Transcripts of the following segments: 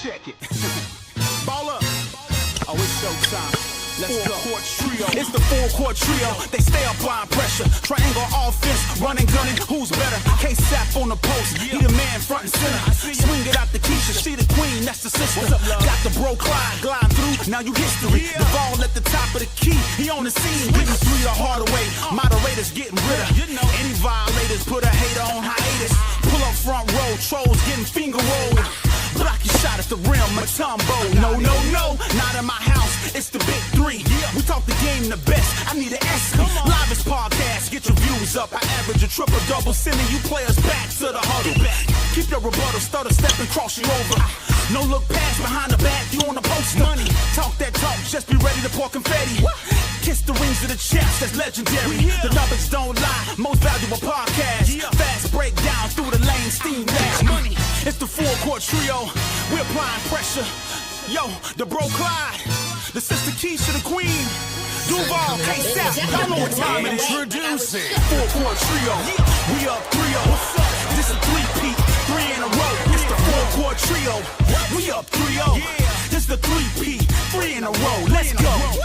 Check it. Ball up. Oh, it's showtime. Let's go. Four-court trio. It's the four-court trio. They stay applying pressure. Triangle offense, running, gunning. Who's better? K-Sap on the post. He the man front and center. Swing it out the Keisha. She the queen, that's the sister. Got the bro Clyde glide through. Now you history. The ball at the top of the key. He on the scene, getting three the hard way. Moderators getting rid of. Any violators put a hater on hiatus. Pull up front row. Trolls getting finger rolled. Block your shot at the rim, Matumbo. No, no, no, not in my house. It's the big three. We talk the game the best. I need an S. Livest podcast, get your views up. I average a triple-double, sending you players back to the huddle. Keep your rebuttal, stutter, step and cross you over. No look pass behind the back, you on the post. Money, talk that talk, just be ready to pour confetti. Kiss the rings of the champs, that's legendary. The numbers don't lie, most valuable podcast. Fast breakdown through the lane, steam dash. Money, it's the four-court trio. We're applying pressure. Yo, the bro Clyde, the sister Keisha, the queen. Duval, K-Sap, y'all know what time it is. Introducing four-court trio. We up 3-0. This is three-peat, 3 in a row. It's the four-court trio. We up 3-0. This the three-peat, 3 in a row. Let's go.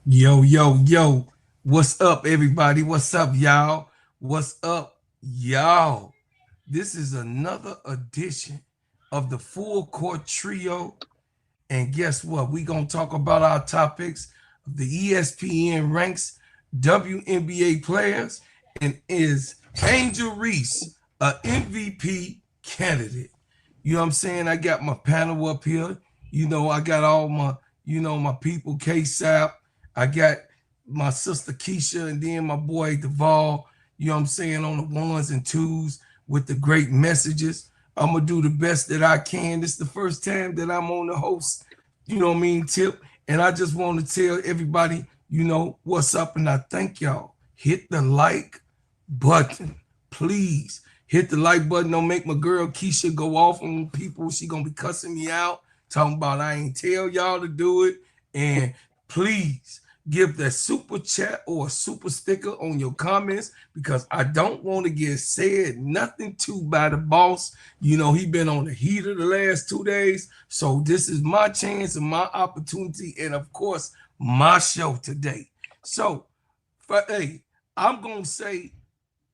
Yo, yo, yo. What's up, everybody? What's up, y'all? What's up, y'all? This is another edition of the Full Court Trio. And guess what? We're going to talk about our topics of the ESPN ranks WNBA players and is Angel Reese an MVP candidate? You know what I'm saying? I got my panel up here. You know, I got all my, my people, K-Sap. I got my sister Keisha and then my boy Duval, you know what I'm saying, on the ones and twos with the great messages. I'm going to do the best that I can. This is the first time that I'm on the host, you know what I mean, tip. And I just want to tell everybody, what's up. And I thank y'all. Hit the like button. Please hit the like button. Don't make my girl Keisha go off on people. She going to be cussing me out, talking about I ain't tell y'all to do it. And please give that super chat or a super sticker on your comments because I don't want to get said nothing to by the boss. He been on the heater the last 2 days. So this is my chance and my opportunity and, of course, my show today. So, I'm going to say,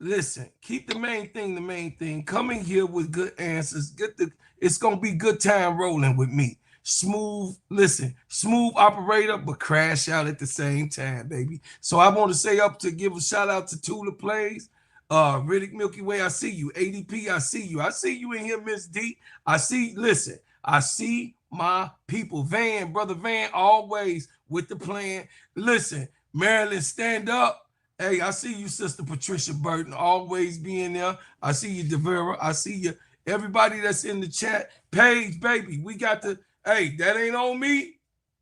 listen, keep the main thing the main thing. Come in here with good answers. It's going to be good time rolling with me. Smooth operator, but crash out at the same time, baby. So I want to say give a shout out to Tula Plays, Riddick Milky Way. I see you. ADP, I see you. I see you in here, Miss D. I see my people. Brother Van, always with the plan. Listen, Maryland, stand up. Hey, I see you, Sister Patricia Burton, always being there. I see you, Devera. I see you. Everybody that's in the chat. Paige, baby, we got the. Hey, that ain't on me.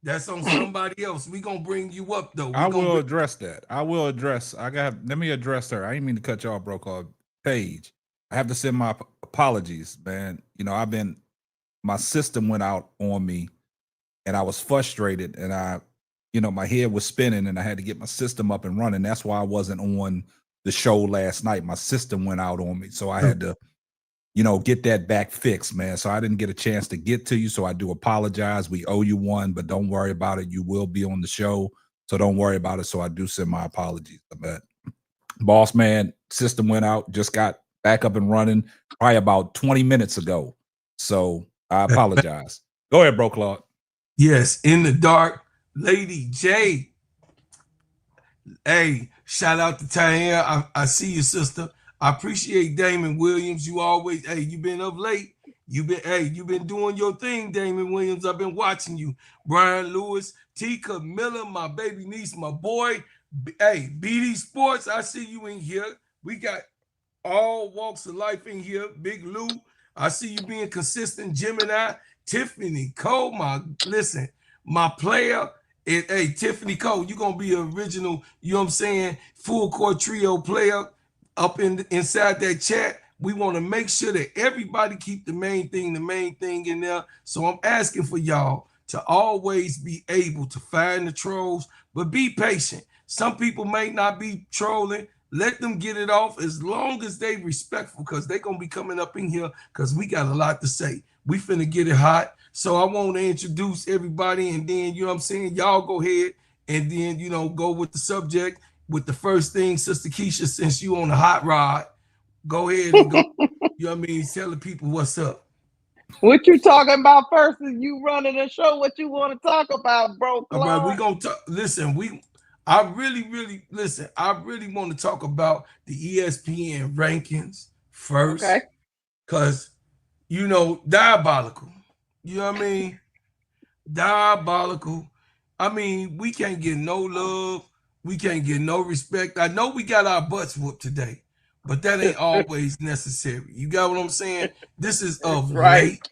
That's on somebody else. We gonna bring you up though. I will address that. Let me address her. I didn't mean to cut you off, bro. Called Paige. I have to send my apologies, man. My system went out on me, and I was frustrated, and my head was spinning, and I had to get my system up and running. That's why I wasn't on the show last night. My system went out on me, so I had to. Get that back fixed, man. So I didn't get a chance to get to you. So I do apologize. We owe you one, but don't worry about it. You will be on the show. So don't worry about it. So I do send my apologies. But boss man, system went out, just got back up and running probably about 20 minutes ago. So I apologize. Go ahead, bro, Claude. Yes, in the dark, Lady J. Hey, shout out to Tanya. I see you, sister. I appreciate Damon Williams. You always, you been up late. You been doing your thing, Damon Williams. I've been watching you. Brian Lewis, Tika Miller, my baby niece, my boy. BD Sports, I see you in here. We got all walks of life in here. Big Lou, I see you being consistent. Gemini, Tiffany, Cole, my player, And hey, Tiffany Cole, you're gonna be an original, you know what I'm saying, full court trio player up inside that chat. We want to make sure that everybody keep the main thing in there. So I'm asking for y'all to always be able to find the trolls, but be patient. Some people may not be trolling. Let them get it off as long as they respectful, because they gonna be coming up in here because we got a lot to say. We finna get it hot. So I want to introduce everybody, and then, you know what I'm saying, y'all go ahead and then, you know, go with the subject with the first thing. Sister Keisha, since you on the hot rod, go ahead and go, you know what I mean, tell the people what's up. What you talking about first? Is you running the show? What you want to talk about, bro, All right, we Clark? gonna talk. Listen, I really listen. I really want to talk about the ESPN rankings Okay. first, cause you know, diabolical. You know what I mean? Diabolical. I mean, we can't get no love. We can't get no respect. I know we got our butts whooped today, but that ain't always necessary. You got what I'm saying? This is of Right. late.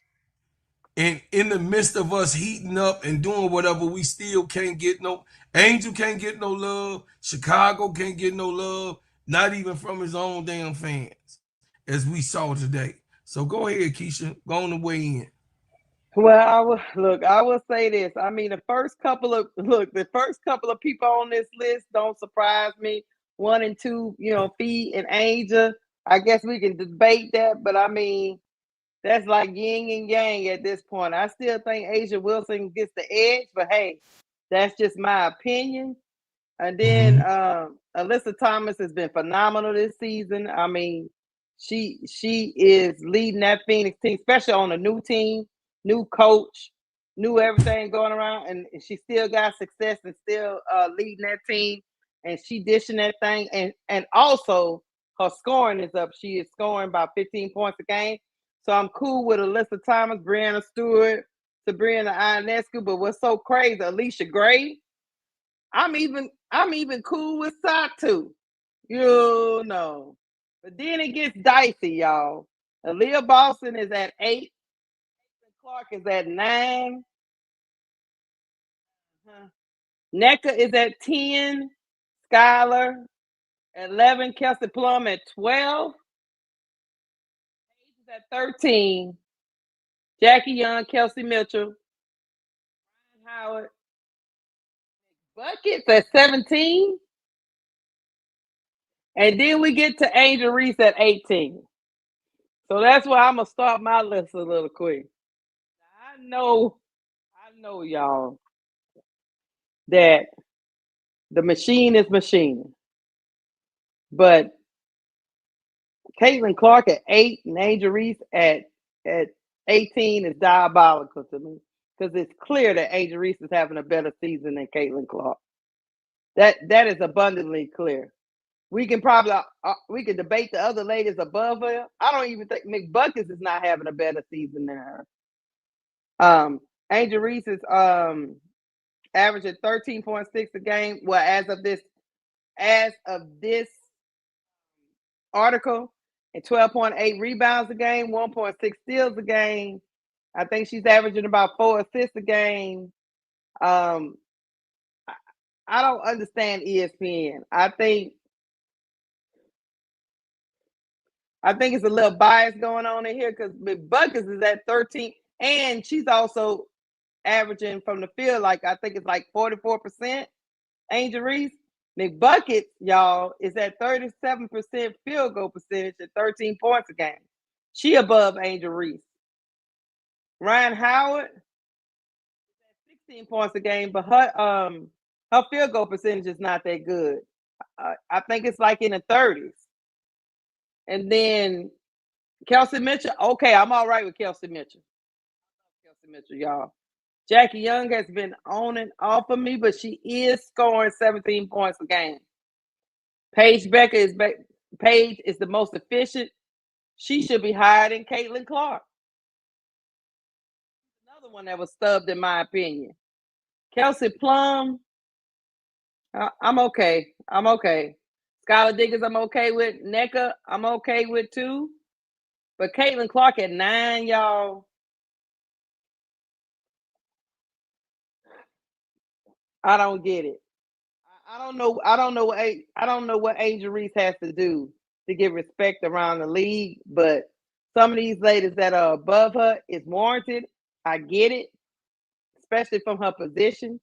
And in the midst of us heating up and doing whatever, we still can't get no, Angel can't get no love. Chicago can't get no love, not even from his own damn fans, as we saw today. So go ahead, Keisha. Go on the way in. Well, I will say this. I mean, the first couple of people on this list don't surprise me. 1 and 2, Fee and Angel. I guess we can debate that, but I mean, that's like yin and yang at this point. I still think Asia Wilson gets the edge, but hey, that's just my opinion. And then Mhm. Alyssa Thomas has been phenomenal this season. I mean, she is leading that Phoenix team, especially on a new team, new coach, new everything going around, and she still got success and still leading that team. And she dishing that thing, and also her scoring is up. She is scoring about 15 points a game. So I'm cool with Alyssa Thomas, Brianna Stewart, Sabrina Ionescu. But what's so crazy, Alicia Gray. I'm even cool with Satu. You know. But then it gets dicey, y'all. Aaliyah Boston is at 8. Clark is at 9. NECA is at 10. Skylar at 11. Kelsey Plum at 12. Paige is at 13. Jackie Young, Kelsey Mitchell, Ryan Howard. Buckets at 17. And then we get to Angel Reese at 18. So that's why I'm gonna start my list a little quick. I know, y'all, that the machine is machining, but Caitlin Clark at 8 and Angel Reese at 18 is diabolical to me, because it's clear that Angel Reese is having a better season than Caitlin Clark. That is abundantly clear. We can probably debate the other ladies above her. I don't even think McBuckets is not having a better season than her. Angel Reese is averaging 13.6 a game. Well, as of this article, and 12.8 rebounds a game, 1.6 steals a game. I think she's averaging about 4 assists a game. I don't understand ESPN. I think it's a little bias going on in here, because McBuckets is at 13, and she's also averaging from the field, like I think it's like 44%. Angel Reese. McBuckets, y'all, is at 37% field goal percentage at 13 points a game. She above Angel Reese. Ryan Howard is at 16 points a game, but her field goal percentage is not that good. I think it's like in the 30s. And then Kelsey Mitchell. Okay, I'm all right with Kelsey Mitchell. Y'all. Jackie Young has been on and off of me, but she is scoring 17 points a game. Paige is the most efficient. She should be higher than Caitlin Clark. Another one that was stubbed, in my opinion. Kelsey Plum, I'm okay. Skylar Diggins, I'm okay with. NECA, I'm okay with too. But Caitlin Clark at 9, y'all. I don't get it. I don't know. I don't know what. I don't know what Angel Reese has to do to get respect around the league. But some of these ladies that are above her is warranted. I get it, especially from her position.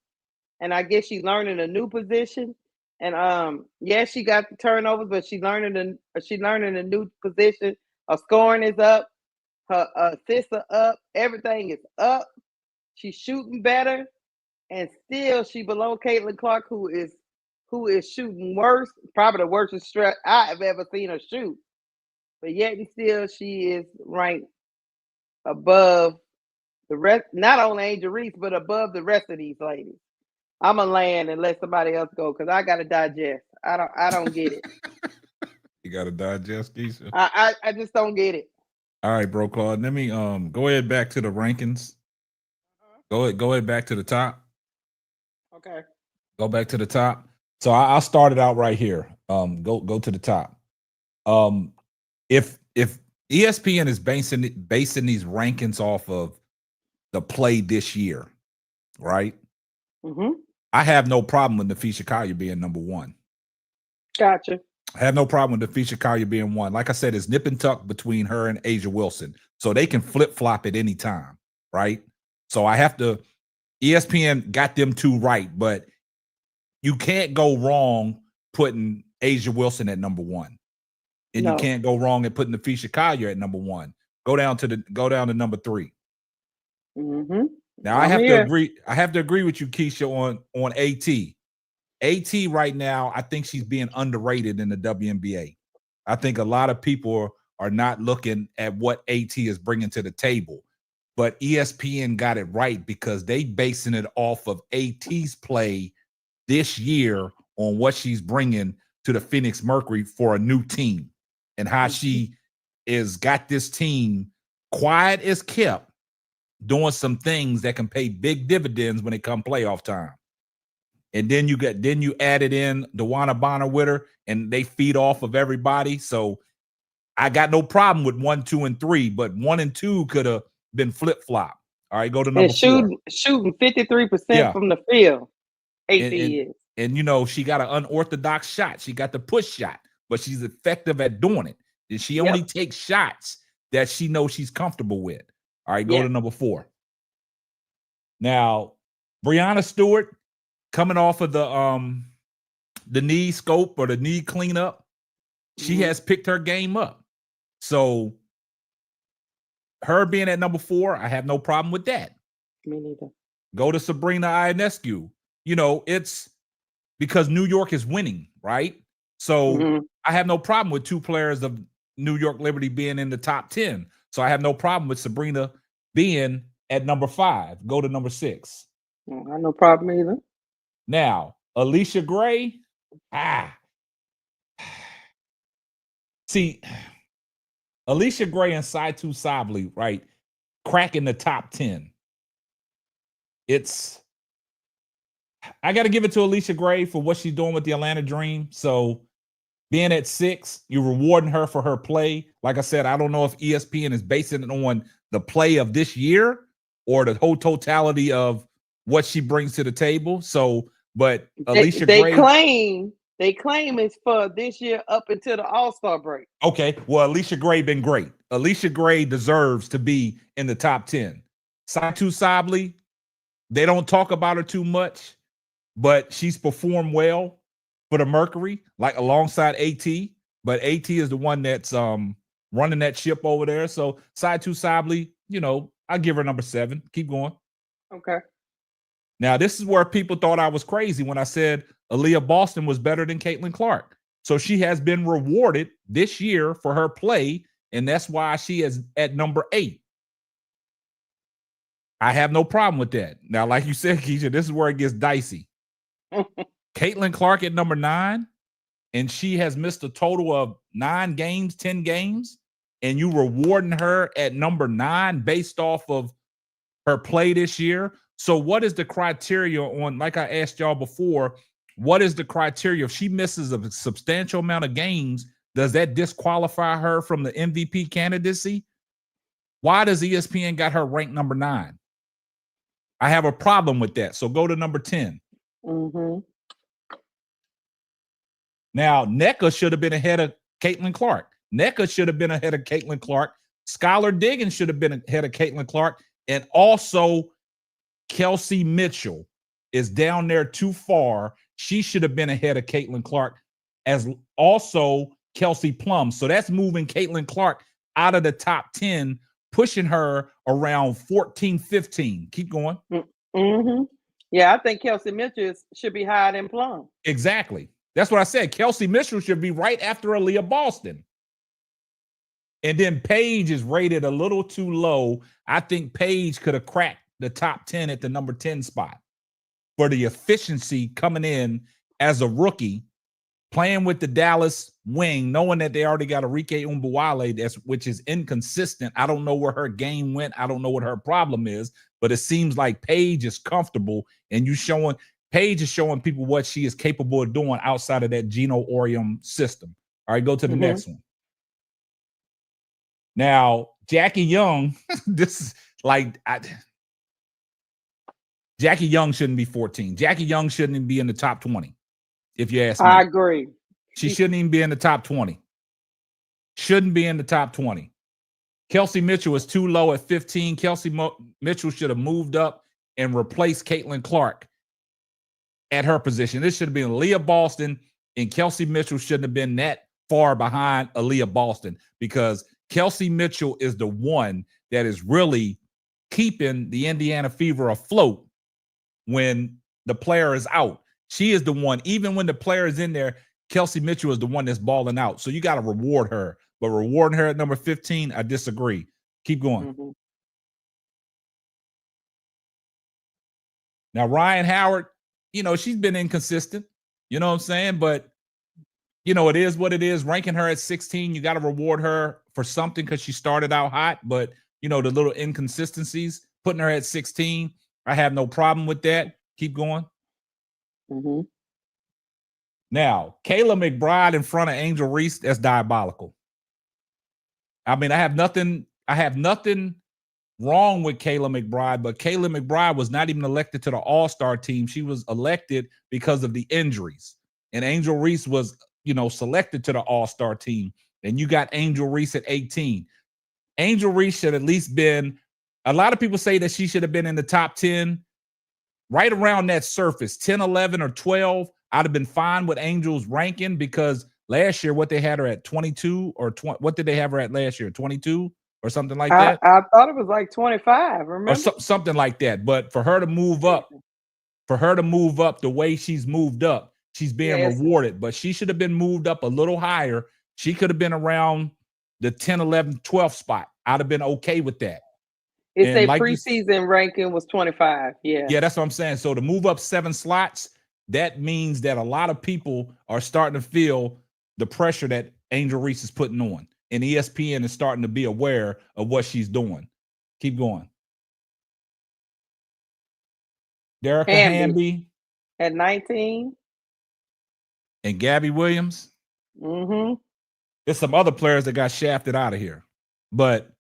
And I guess she's learning a new position. And yeah, she got the turnovers, but she's learning a new position. Her scoring is up, her assists are up, everything is up. She's shooting better, and still she below Caitlin Clark, who is shooting worse, probably the worst stretch I have ever seen her shoot. But yet and still she is ranked above the rest, not only Angel Reese, but above the rest of these ladies. I'm gonna land and let somebody else go because I gotta digest. I don't get it. You gotta digest, Keisha. I just don't get it. All right, bro, Claude. Let me go ahead back to the rankings. Go ahead back to the top. Okay. Go back to the top. So I'll start it out right here. Go to the top. If ESPN is basing these rankings off of the play this year, right? Mm-hmm. I have no problem with Nafisha Collier being number one. Gotcha. I have no problem with Nafisha Collier being one. Like I said, it's nip and tuck between her and Asia Wilson. So they can flip-flop at any time, right? So I have to ESPN got them two right, but you can't go wrong putting Asia Wilson at number one. And you can't go wrong at putting Nafisha Collier at number one. Go down to number three. Mm-hmm. Now I have to agree with you, Keisha, on AT. AT right now, I think she's being underrated in the WNBA. I think a lot of people are not looking at what AT is bringing to the table. But ESPN got it right because they basing it off of AT's play this year on what she's bringing to the Phoenix Mercury for a new team and how she is got this team quiet as kept doing some things that can pay big dividends when it come playoff time. And then you added in DeWanna Bonner with her, and they feed off of everybody. So I got no problem with 1, 2, and 3, but 1 and 2 could have been flip-flop. All right, go to number 4. Shooting 53% from the field. And you know, she got an unorthodox shot. She got the push shot, but she's effective at doing it. And she only takes shots that she knows she's comfortable with. All right, go to number 4. Now, Breanna Stewart, coming off of the knee scope or the knee cleanup, she has picked her game up. So her being at number 4, I have no problem with that. Me neither. Go to Sabrina Ionescu. You know, it's because New York is winning, right? So I have no problem with 2 players of New York Liberty being in the top 10. So I have no problem with Sabrina being at number 5. Go to number 6. I have no problem either. Now, Alicia Gray. See, Alicia Gray and Saitu Sabli, right? Cracking the top 10. I got to give it to Alicia Gray for what she's doing with the Atlanta Dream. So being at 6, you're rewarding her for her play. Like I said, I don't know if ESPN is basing it on the play of this year or the whole totality of what she brings to the table. So, but Alicia Gray, they claim it's for this year up until the All-Star break. Okay, well, Alicia Gray been great. Alicia Gray deserves to be in the top 10. Saitu Sabli, they don't talk about her too much, but she's performed well for the Mercury, like alongside AT. But AT is the one that's running that ship over there. So Saitu Sabli, you know, I give her number 7. Keep going. Okay. Now, this is where people thought I was crazy when I said Aaliyah Boston was better than Caitlin Clark. So she has been rewarded this year for her play, and that's why she is at number 8. I have no problem with that. Now, like you said, Keisha, this is where it gets dicey. Caitlin Clark at number 9, and she has missed a total of 9 games, 10 games, and you rewarding her at number 9 based off of her play this year. So what is the criteria on, like I asked y'all before, what is the criteria? If she misses a substantial amount of games, does that disqualify her from the MVP candidacy? Why does ESPN got her ranked number 9? I have a problem with that. So go to number 10. Mm-hmm. Now, NECA should have been ahead of Caitlin Clark. NECA should have been ahead of Caitlin Clark. Skylar Diggins should have been ahead of Caitlin Clark. And also, Kelsey Mitchell is down there too far. She should have been ahead of Caitlin Clark, as also Kelsey Plum. So that's moving Caitlin Clark out of the top 10, pushing her around 14, 15. Keep going. Mm-hmm. Yeah, I think Kelsey Mitchell should be higher than Plum. Exactly. That's what I said. Kelsey Mitchell should be right after Aaliyah Boston. And then Paige is rated a little too low. I think Paige could have cracked the top 10 at the number 10 spot for the efficiency coming in as a rookie, playing with the Dallas wing, knowing that they already got Arike Umbuwale, which is inconsistent. I don't know where her game went. I don't know what her problem is, but it seems like Paige is comfortable, and Paige is showing people what she is capable of doing outside of that Geno Auriemma system. All right, go to the next one. Now, Jackie Young, this is like Jackie Young shouldn't be 14. Jackie Young shouldn't even be in the top 20, if you ask me. I agree. She shouldn't even be in the top 20. Shouldn't be in the top 20. Kelsey Mitchell is too low at 15. Kelsey Mitchell should have moved up and replaced Caitlin Clark at her position. This should have been Aaliyah Boston, and Kelsey Mitchell shouldn't have been that far behind Aaliyah Boston, because Kelsey Mitchell is the one that is really keeping the Indiana Fever afloat when the player is out. She is the one, even when the player is in there, Kelsey Mitchell is the one that's balling out. So you got to reward her. But rewarding her at number 15, I disagree. Keep going. Mm-hmm. Now, Ryan Howard, she's been inconsistent. You know what I'm saying? But, it is what it is. Ranking her at 16, you got to reward her for something because she started out hot. But, the little inconsistencies, putting her at 16, I have no problem with that. Keep going. Mm-hmm. Now, Kayla McBride in front of Angel Reese, that's diabolical. I mean, I have nothing wrong with Kayla McBride, but Kayla McBride was not even elected to the All-Star team. She was elected because of the injuries. And Angel Reese was, selected to the All-Star team. And you got Angel Reese at 18. Angel Reese should at least been, a lot of people say that she should have been in the top 10, right around that surface, 10, 11, or 12. I'd have been fine with Angel's ranking, because last year, what they had her at 22 or 20, what did they have her at last year? 22 or something like that? I thought it was like 25, remember? Or something like that. But for her to move up, the way she's moved up, she's being rewarded. But she should have been moved up a little higher. She could have been around the 10, 11, 12 spot. I'd have been okay with that. It's a preseason ranking was 25. Yeah. Yeah, that's what I'm saying. So to move up 7 slots, that means that a lot of people are starting to feel the pressure that Angel Reese is putting on. And ESPN is starting to be aware of what she's doing. Keep going. Derrica Hamby at 19. And Gabby Williams. Mm-hmm. There's some other players that got shafted out of here. But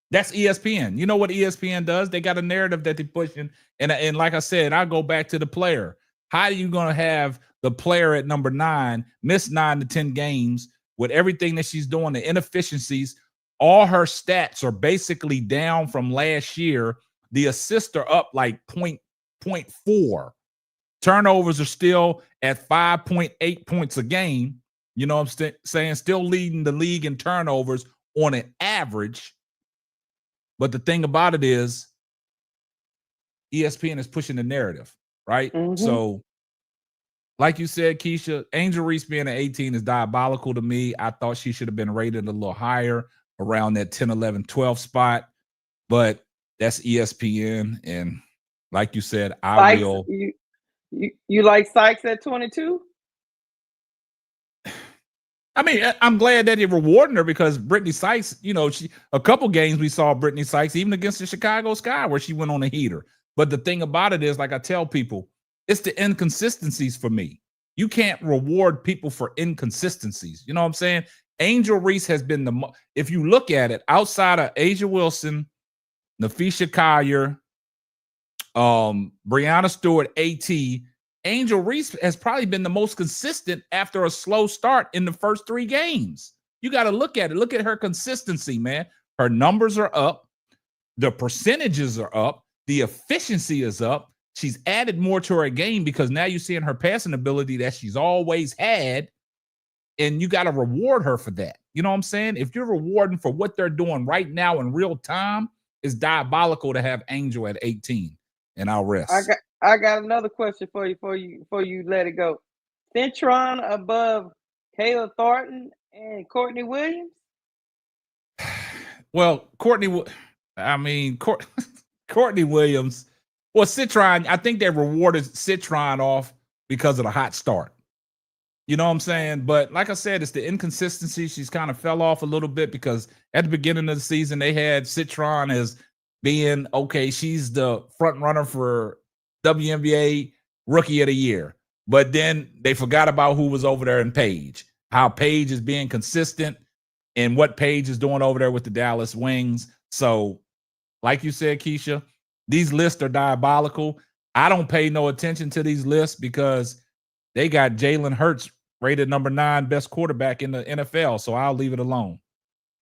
that's ESPN. You know what ESPN does? They got a narrative that they're pushing. And like I said, I go back to the player. How are you going to have the player at number 9 miss 9 to 10 games with everything that she's doing, the inefficiencies? All her stats are basically down from last year. The assists are up like 0.4. Turnovers are still at 5.8 points a game. You know what I'm saying? Still leading the league in turnovers on an average. But the thing about it is, ESPN is pushing the narrative, right? Mm-hmm. So, like you said, Keisha, Angel Reese being at 18 is diabolical to me. I thought she should have been rated a little higher, around that 10, 11, 12 spot. But that's ESPN. And like you said, Sykes, you like Sykes at 22? I mean, I'm glad that they're rewarding her, because Brittany Sykes, a couple games we saw Brittany Sykes, even against the Chicago Sky, where she went on a heater. But the thing about it is, like I tell people, it's the inconsistencies for me. You can't reward people for inconsistencies. You know what I'm saying? Angel Reese has been if you look at it, outside of Asia Wilson, Nafisha Collier, Brianna Stewart, AT. Angel Reese has probably been the most consistent after a slow start in the first 3 games. You got to look at it. Look at her consistency, man. Her numbers are up. The percentages are up. The efficiency is up. She's added more to her game because now you're seeing her passing ability that she's always had, and you got to reward her for that. You know what I'm saying? If you're rewarding for what they're doing right now in real time, it's diabolical to have Angel at 18. And I'll rest. I got another question for you before you let it go. Citron above Kayla Thornton and Courtney Williams? Well, Courtney Williams. Well, Citron, I think they rewarded Citron off because of the hot start. You know what I'm saying? But like I said, it's the inconsistency. She's kind of fell off a little bit because at the beginning of the season, they had Citron as being, okay, she's the front runner for WNBA Rookie of the Year. But then they forgot about who was over there in Paige, how Paige is being consistent and what Paige is doing over there with the Dallas Wings. So like you said, Keisha, these lists are diabolical. I don't pay no attention to these lists because they got Jalen Hurts rated number 9 best quarterback in the NFL. So I'll leave it alone.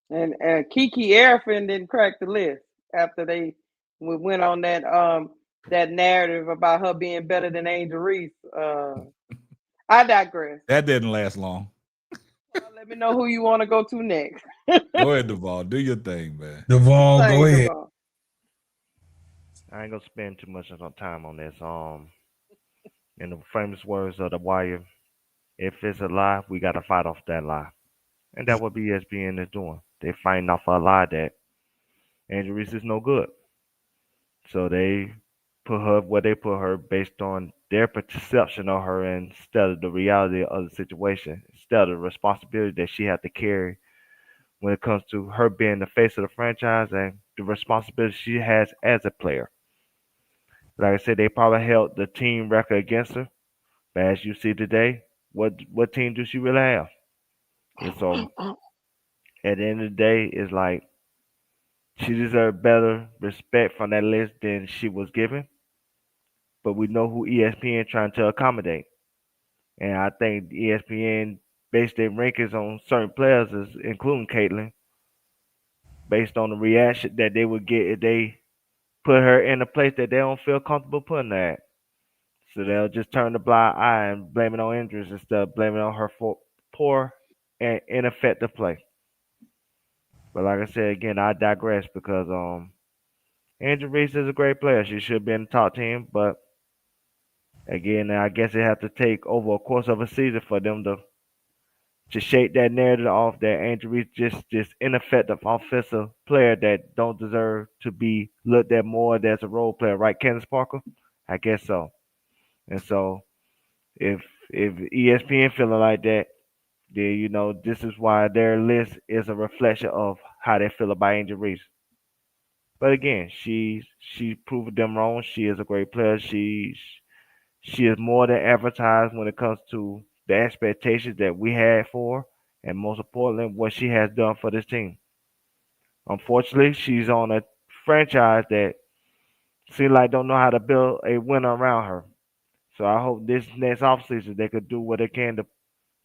And Kiki Arifin didn't crack the list after we went on that narrative about her being better than Angel Reese. I digress. That didn't last long. Let me know who you want to go to next. Go ahead, Duval. Do your thing, man. Duval, go ahead. Duval. I ain't gonna spend too much time on this. In the famous words of The Wire, if it's a lie, we gotta fight off that lie, and that's what ESPN is doing. They're fighting off a lie that Angel Reese is no good. So they put her where they put her based on their perception of her instead of the reality of the situation, instead of the responsibility that she had to carry when it comes to her being the face of the franchise and the responsibility she has as a player. Like I said, they probably held the team record against her. But as you see today, what team does she really have? And so at the end of the day, it's like she deserved better respect from that list than she was given. But we know who ESPN trying to accommodate. And I think ESPN based their rankings on certain players, including Caitlin, based on the reaction that they would get if they put her in a place that they don't feel comfortable putting her at. So they'll just turn the blind eye and blame it on injuries instead of blaming on her for poor and ineffective play. But like I said, again, I digress because Angel Reese is a great player. She should be in the top 10, but again, I guess it has to take over a course of a season for them to shake that narrative off that Angel Reese just ineffective offensive player that don't deserve to be looked at more as a role player, right, Candace Parker? I guess so. And so if ESPN feeling like that, then this is why their list is a reflection of how they feel about Angel Reese. But again, she proved them wrong. She is a great player. She is more than advertised when it comes to the expectations that we had for her, and most importantly, what she has done for this team. Unfortunately, she's on a franchise that seems like don't know how to build a winner around her. So I hope this next offseason they could do what they can to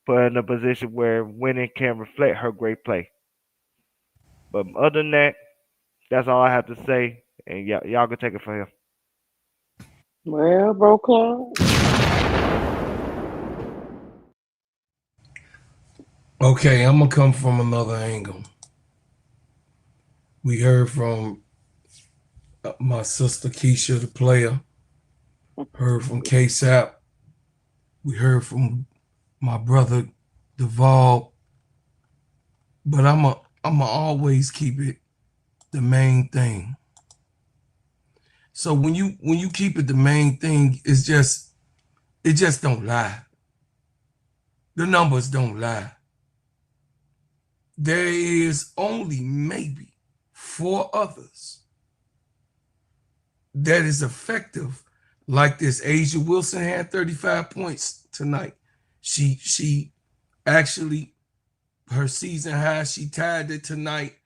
put her in a position where winning can reflect her great play. But other than that, that's all I have to say. And y'all can take it from here. Well, bro, club. Okay, I'm gonna come from another angle. We heard from my sister Keisha, the player. Heard from KSAP. We heard from my brother Duval. But I'm always keep it the main thing. So when you keep it the main thing, it just don't lie. The numbers don't lie. There is only maybe 4 others that is effective like this. Asia Wilson had 35 points tonight. She actually, her season high, she tied it tonight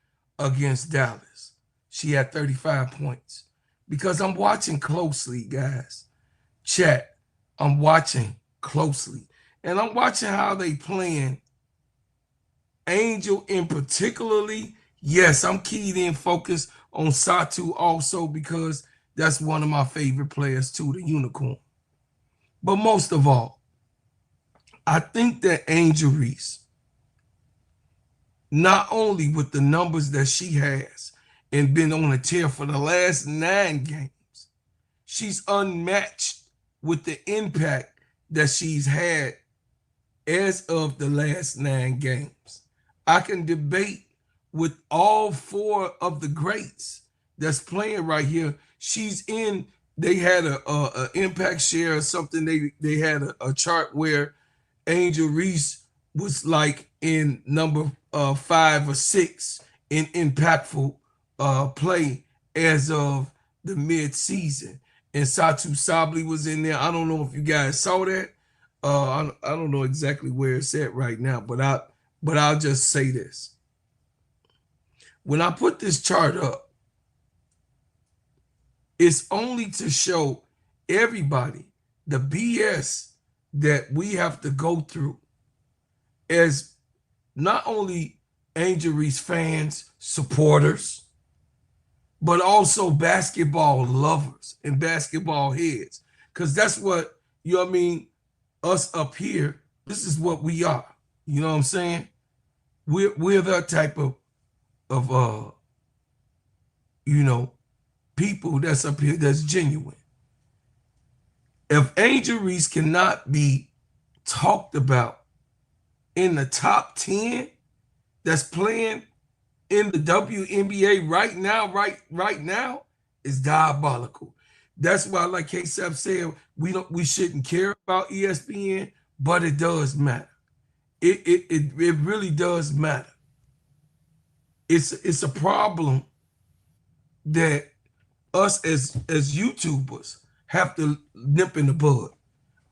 against Dallas. She had 35 points. because I'm watching closely, guys. Chat, I'm watching closely. And I'm watching how they playing Angel in particularly. Yes, I'm keyed in focused on Satu also because that's one of my favorite players too, the Unicorn. But most of all, I think that Angel Reese, not only with the numbers that she has and been on a tear for the last 9 games, she's unmatched with the impact that she's had as of the last 9 games. I can debate with all 4 of the greats that's playing right here. She's in, they had a impact share or something. They had a chart where Angel Reese was like in number 5 or 6 in impactful play as of the mid-season. And Satu Sabli was in there. I don't know if you guys saw that. I don't know exactly where it's at right now, but I'll just say this. When I put this chart up, it's only to show everybody the BS that we have to go through as not only Angel Reese fans, supporters, but also basketball lovers and basketball heads. Because that's what, you know what I mean, us up here, this is what we are. You know what I'm saying? We're that type of people that's up here that's genuine. If Angel Reese cannot be talked about in the top 10 that's playing in the WNBA right now is diabolical. That's why, like K-Sep said, we shouldn't care about ESPN, but it does matter. It really does matter. It's a problem that us as YouTubers have to nip in the bud.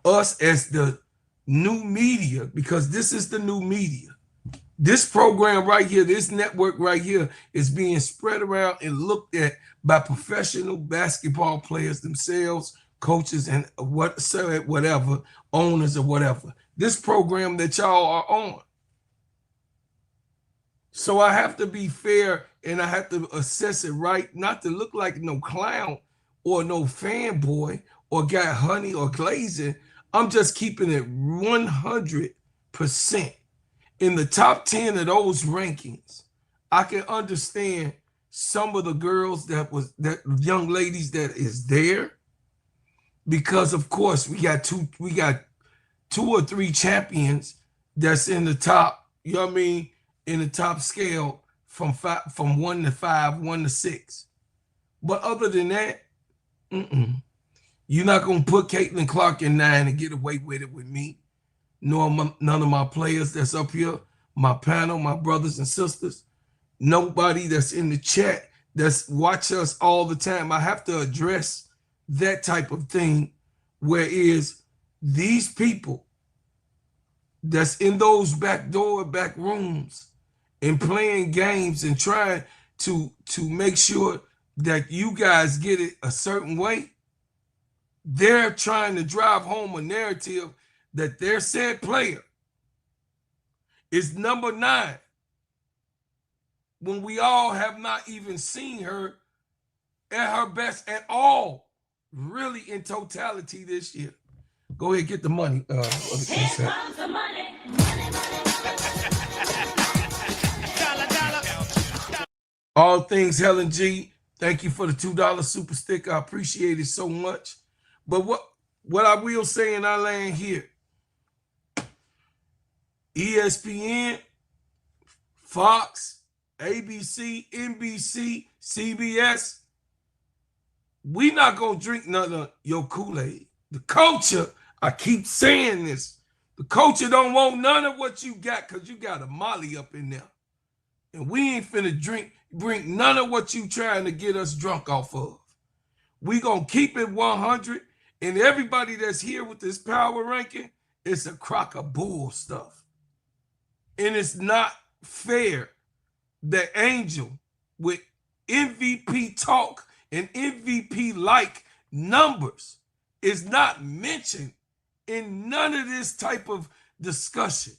Us as the new media, because this is the new media. This program right here, this network right here is being spread around and looked at by professional basketball players themselves, coaches, and whatever, owners or whatever. This program that y'all are on. So I have to be fair and I have to assess it right, not to look like no clown or no fanboy or got honey or glazing. I'm just keeping it 100%. In the top 10 of those rankings, I can understand some of the girls that young ladies that is there, because of course we got two or three champions that's in the top, you know what I mean, in the top scale from 1 to 5, 1 to 6. But other than that, you're not gonna put Caitlin Clark in 9 and get away with it with me. None of my players that's up here, my panel, my brothers and sisters, nobody that's in the chat that's watch us all the time. I have to address that type of thing, whereas these people that's in those back rooms and playing games and trying to make sure that you guys get it a certain way, they're trying to drive home a narrative that their said player is number 9 when we all have not even seen her at her best at all, really in totality this year. Go ahead, get the money. Here comes the money. All things Helen G, thank you for the $2 super stick. I appreciate it so much. But what I will say, and I land here, ESPN, Fox, ABC, NBC, CBS, we not going to drink none of your Kool-Aid. The culture, I keep saying this, the culture don't want none of what you got because you got a Molly up in there. And we ain't finna drink none of what you trying to get us drunk off of. We going to keep it 100, and everybody that's here with this power ranking, it's a crock of bull stuff. And it's not fair that Angel with MVP talk and MVP like numbers is not mentioned in none of this type of discussion.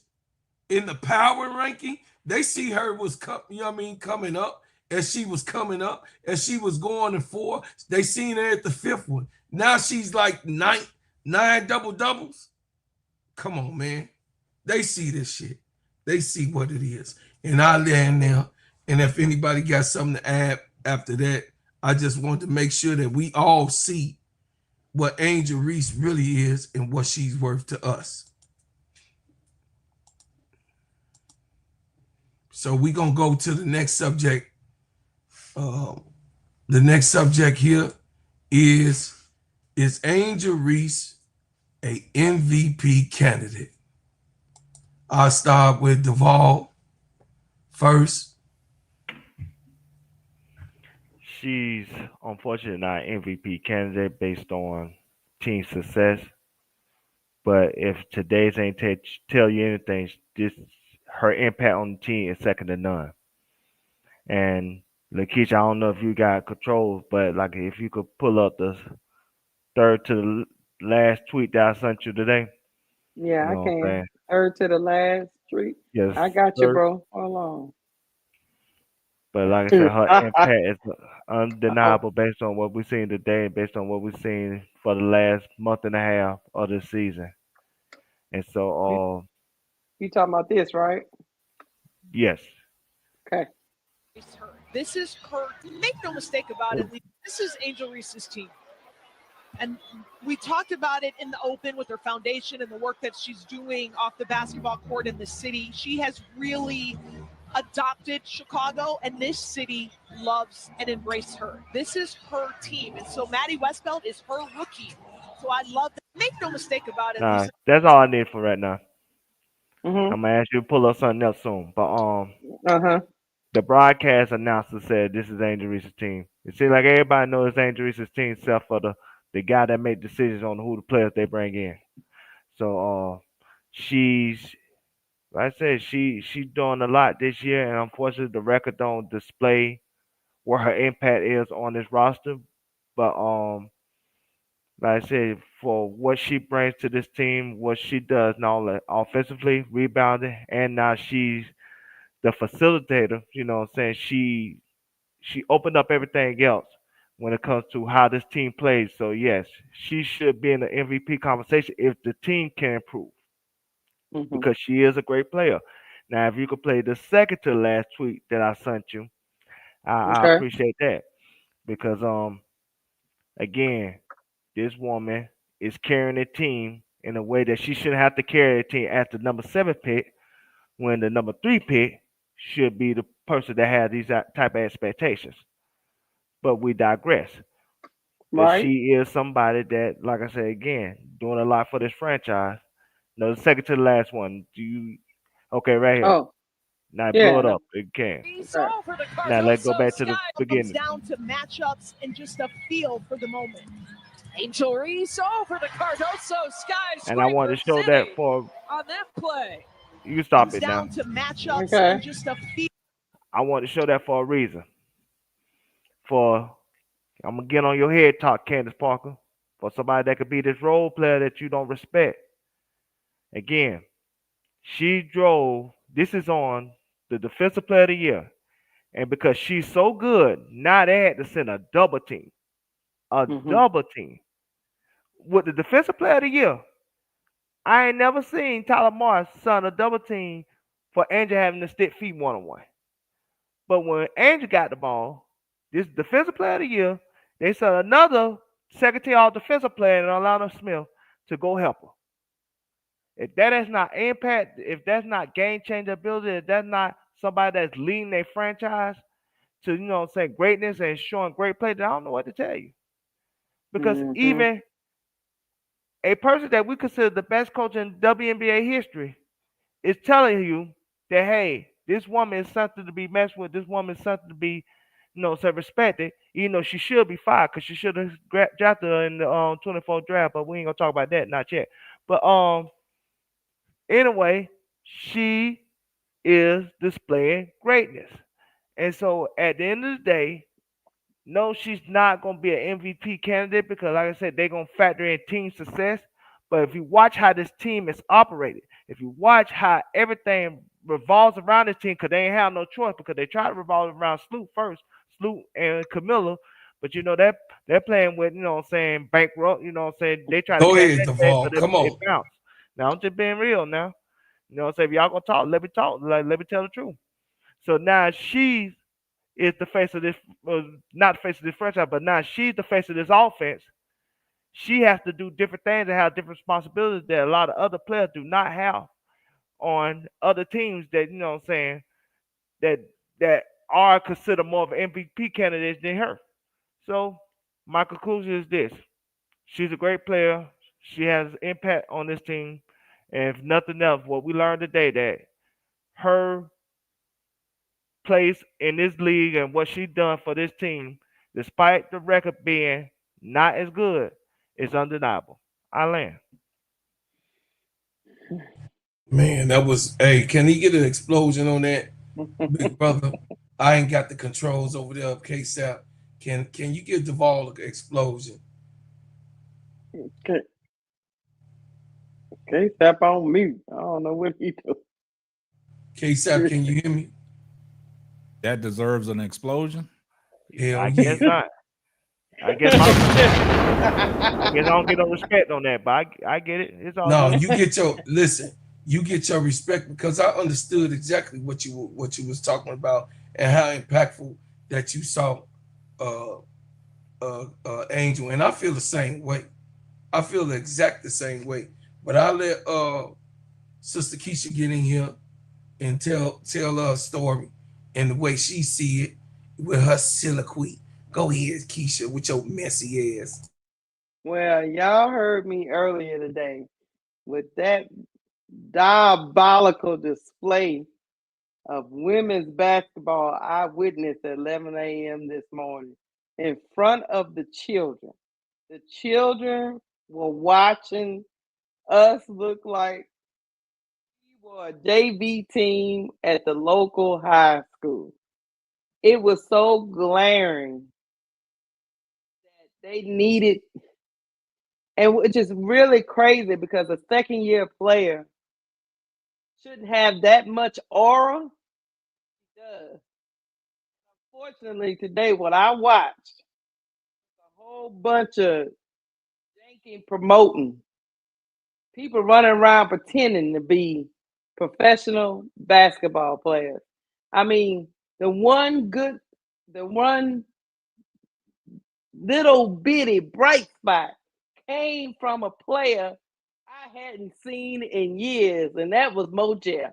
In the power ranking, they see her was coming up as she was coming up, as she was going to 4. They seen her at the 5th one. Now she's like nine double doubles. Come on, man. They see this shit. They see what it is. And I land now. And if anybody got something to add after that, I just want to make sure that we all see what Angel Reese really is and what she's worth to us. So we're going to go to the next subject. The next subject here is Angel Reese a MVP candidate? I'll start with Duvall first. She's unfortunately not an MVP candidate based on team success. But if today's ain't tell you anything, her impact on the team is second to none. And Lakeisha, I don't know if you got control, but like if you could pull up the third to the last tweet that I sent you today. Yeah, You know I what I'm can. saying? Third to the last tweet. Yes. I got you, third. bro. Hold on. But like I said, her impact is Oh, undeniable based on what we've seen today and based on what we've seen for the last month and a half of this season. And so, you talking about this, right? yes. Okay. This is her. Make no mistake about it. This is Angel Reese's team. And we talked about it in the open with her foundation and the work that she's doing off the basketball court in the city. She has really adopted Chicago, and this city loves and embraces her. This is her team. And so Maddie Westbeld is her rookie. So I love that. Make no mistake about it. Nah, that's all I need for right now. Mm-hmm. I'm gonna ask you to pull up something else soon. But Uh-huh. the broadcast announcer said this is Angel Reese's team. It seems like everybody knows it's Angel Reese's team except for the guy that made decisions on who the players they bring in. So she's like I said, she's doing a lot this year, and unfortunately the record don't display where her impact is on this roster. But like I said, for what she brings to this team, what she does not only offensively, rebounding, and now she's the facilitator. You know what I'm saying? She opened up everything else when it comes to how this team plays. So yes, she should be in the MVP conversation if the team can improve Mm-hmm. because she is a great player. Now, if you could play the second to last tweet that I sent you, I Okay. appreciate that because again, this woman is carrying the team in a way that she shouldn't have to carry the team at the number 7 pick when the number 3 pick should be the person that has these type of expectations. But we digress. But Right. she is somebody that, like I said again, doing a lot for this franchise. No, the second to the last one. Okay, right here. Oh, Now blow yeah. it up. It can. Okay. Now let's go back to the comes beginning. down to matchups and just a feel for the moment. Angel Reese over to Cardoso. Skies. And I want to show that for on that play. you can stop Comes it now. down to matchups Okay. and just a feel. I want to show that for a reason. I'm gonna get on your head talk, Candace Parker. For somebody that could be this role player that you don't respect. Again, she drove. This is on the defensive player of the year. And because she's so good, now they had to send a double team. Double team. With the defensive player of the year, I ain't never seen Tyler Morris send a double team for Angel having to stick feet one-on-one. But when Angel got the ball, this defensive player of the year, they sent another second team all defensive player and Alana Smith to go help her. If that is not impact, if that's not game changer ability, if that's not somebody that's leading their franchise to, you know what I'm saying, greatness and showing great play, then I don't know what to tell you. Because even a person that we consider the best coach in WNBA history is telling you that, hey, this woman is something to be messed with. This woman is something to be, you know, so respected. Even though she should be fired because she should have drafted her in the 24 draft, but we ain't gonna talk about that, not yet. But anyway, she is displaying greatness. And so at the end of the day, No, she's not going to be an MVP candidate because, like I said, they're going to factor in team success. But if you watch how this team is operated, if you watch how everything revolves around this team, because they ain't have no choice because they tried to revolve around Sloot first, Sloot and Camilla. But they're playing with, what I'm saying, bankrupt, what I'm saying. They try to Go cash ahead, that check Duvall. because Come it on. bounced. Now I'm just being real now. What I'm saying? If y'all gonna talk, let me talk. Like, let me tell the truth. So now she is the face of this, not the face of this franchise, but now she's the face of this offense. She has to do different things and have different responsibilities that a lot of other players do not have on other teams that, what I'm saying, that that are considered more of MVP candidates than her. So my conclusion is this. She's a great player. She has impact on this team. And if nothing else, what we learned today that her place in this league and what she done for this team, despite the record being not as good, is undeniable. I land. Man, that was, hey, can he get an explosion on that, big brother? I ain't got the controls over there, KSAP. Can you give Duvall an explosion? Okay, step on mute. I don't know what he do. KSAP, can you hear me? That deserves an explosion. Hell I yeah. guess not. I guess I don't get no respect on that, but I get it. It's all No, good. you get your you get your respect because I understood exactly what you was talking about and how impactful that you saw uh Angel, and I feel the same way. I feel the exact the same way. But I'll let Sister Keisha get in here and tell her story and the way she see it with her soliloquy. Go ahead, Keisha, with your messy ass. Well, y'all heard me earlier today with that diabolical display of women's basketball I witnessed at 11 a.m. this morning in front of the children. The children were watching us look like we were a JV team at the local high school. It was so glaring that they needed, and which is really crazy because a second year player shouldn't have that much aura. It does. Unfortunately, today, what I watched, a whole bunch of janking promoting, people running around pretending to be professional basketball players. I mean, the one little bitty bright spot came from a player I hadn't seen in years, and that was Mo Jeff.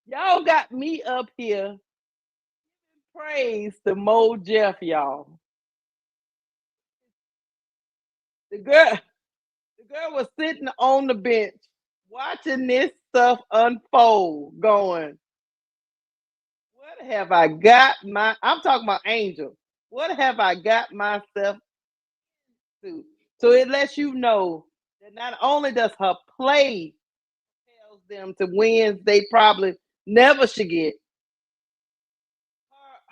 Y'all got me up here. Praise to Mo Jeff, y'all. The girl was sitting on the bench watching this stuff unfold, going, what have I got I'm talking about Angel. What have I got myself to? So it lets you know that not only does her play tells them to wins they probably never should get,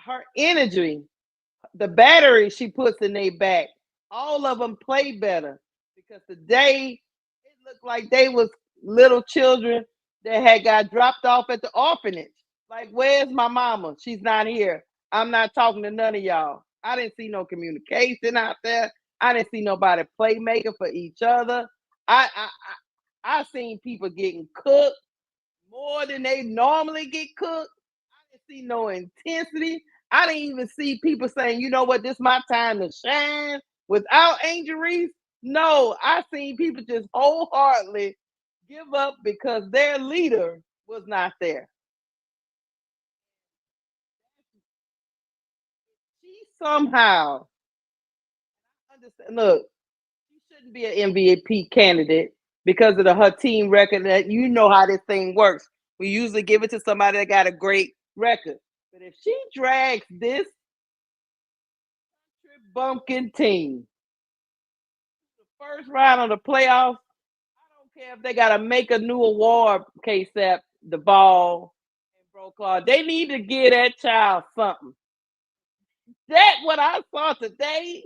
her energy, the battery she puts in their back, all of them play better because today it looked like they was little children that had got dropped off at the orphanage. Like, where's my mama? She's not here. I'm not talking to none of y'all. I didn't see no communication out there. I didn't see nobody playmaker for each other. I seen people getting cooked more than they normally get cooked. I didn't see no intensity. I didn't even see people saying, you know what, this is my time to shine without Angel Reese. No, I seen people just wholeheartedly give up because their leader was not there. She somehow understand. Look, she shouldn't be an MVP candidate because of her team record. That you know how this thing works. We usually give it to somebody that got a great record. But if she drags this bumpkin team the first round of the playoffs, I don't care if they got to make a new award, KSAP, the ball, and Brokaw. They need to give that child something. That what I saw today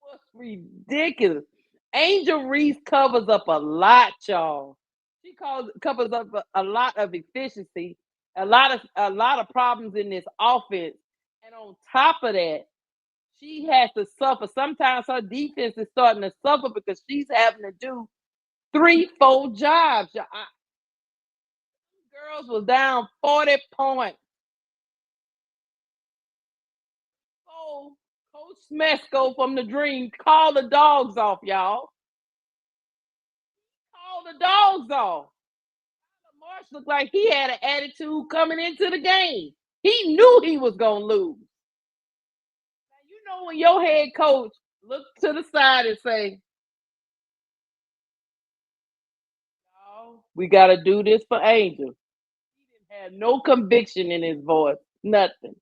was ridiculous. Angel Reese covers up a lot, y'all. She covers up a lot of efficiency, a lot of problems in this offense, and on top of that, she has to suffer. Sometimes her defense is starting to suffer because she's having to do 3-4 jobs. Girls was down 40 points. Oh, Coach Smesco from the Dream called the dogs off, y'all. Called the dogs off. Marsh looked like he had an attitude coming into the game. He knew he was going to lose. Now, you know when your head coach look to the side and say, "Oh, we got to do this for Angel." He didn't have no conviction in his voice, nothing.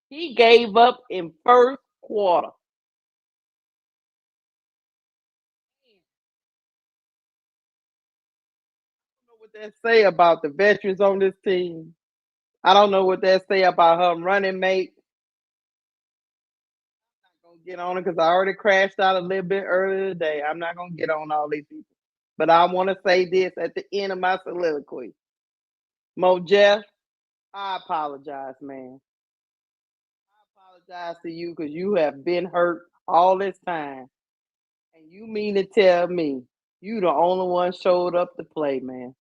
He gave up in first quarter. I don't know what that say about the veterans on this team. I don't know what that say about her running mate. I'm not gonna get on it because I already crashed out a little bit earlier today. I'm not gonna get on all these people. But I want to say this at the end of my soliloquy. Mo Jeff, I apologize, man. I apologize to you because you have been hurt all this time. And you mean to tell me you the only one showed up to play, man,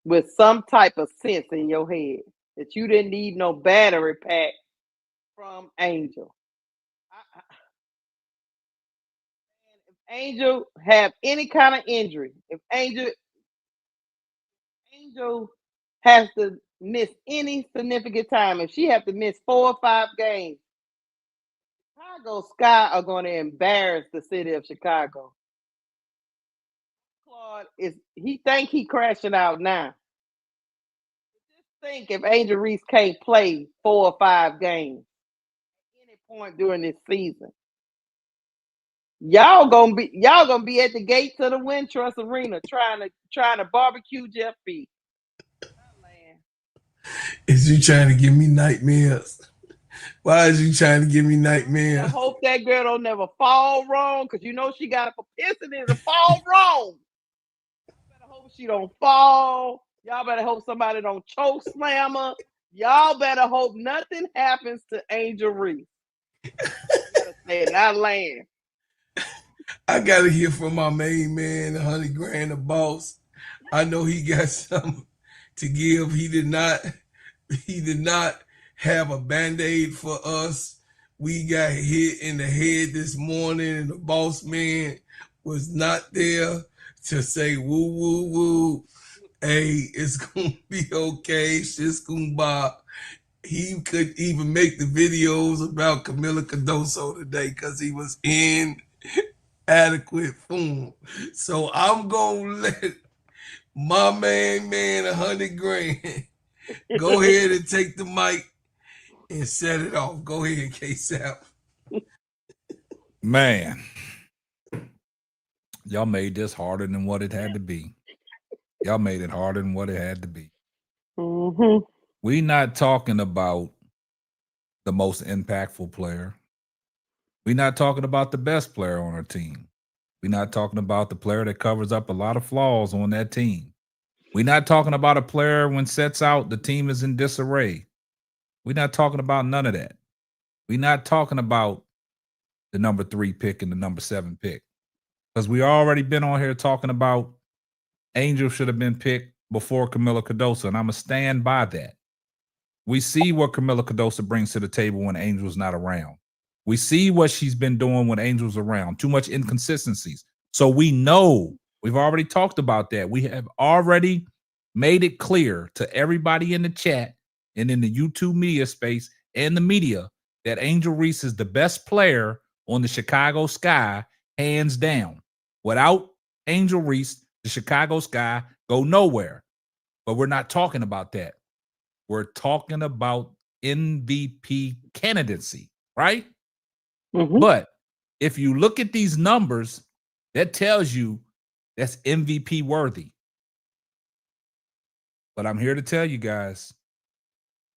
with some type of sense in your head that you didn't need no battery pack from Angel. If Angel have any kind of injury, if Angel has to miss any significant time, if she have to miss 4 or 5 games, Chicago Sky are going to embarrass the city of Chicago. Claude he think he crashing out now. Just think if Angel Reese can't play 4 or 5 games at any point during this season, y'all gonna be at the gates of the Wintrust Arena trying to barbecue Jeff Beat. Is you trying to give me nightmares? Why is you trying to give me nightmares? I hope that girl don't never fall wrong, because you know she got a propensity to fall wrong. Y'all better hope she don't fall. Y'all better hope somebody don't choke slam her. Y'all better hope nothing happens to Angel Reese. Not land. I gotta hear from my main man, $100 grand, the boss. I know he got something to give. He did not have a band-aid for us. We got hit in the head this morning, and the boss man was not there to say woo woo woo. Hey, it's gonna be okay. Shit's gonna bop. He couldn't even make the videos about Camila Cardoso today because he was in adequate form. So I'm gonna let my main man, $100 grand, go ahead and take the mic and set it off. Go ahead, K-Sap. Man, y'all made this harder than what it had to be. Y'all made it harder than what it had to be. Mm-hmm. We're not talking about the most impactful player. We're not talking about the best player on our team. We're not talking about the player that covers up a lot of flaws on that team. We're not talking about a player when sets out, the team is in disarray. We're not talking about none of that. We're not talking about the number 3 pick and the number 7 pick. Because we already been on here talking about Angel should have been picked before Camila Cardoso, and I'm going to stand by that. We see what Camila Cardoso brings to the table when Angel's not around. We see what she's been doing when Angel's around. Too much inconsistencies. So we know, we've already talked about that. We have already made it clear to everybody in the chat and in the YouTube media space and the media that Angel Reese is the best player on the Chicago Sky, hands down. Without Angel Reese, the Chicago Sky go nowhere. But we're not talking about that. We're talking about MVP candidacy, right? Mm-hmm. But if you look at these numbers, that tells you that's MVP worthy. But I'm here to tell you guys,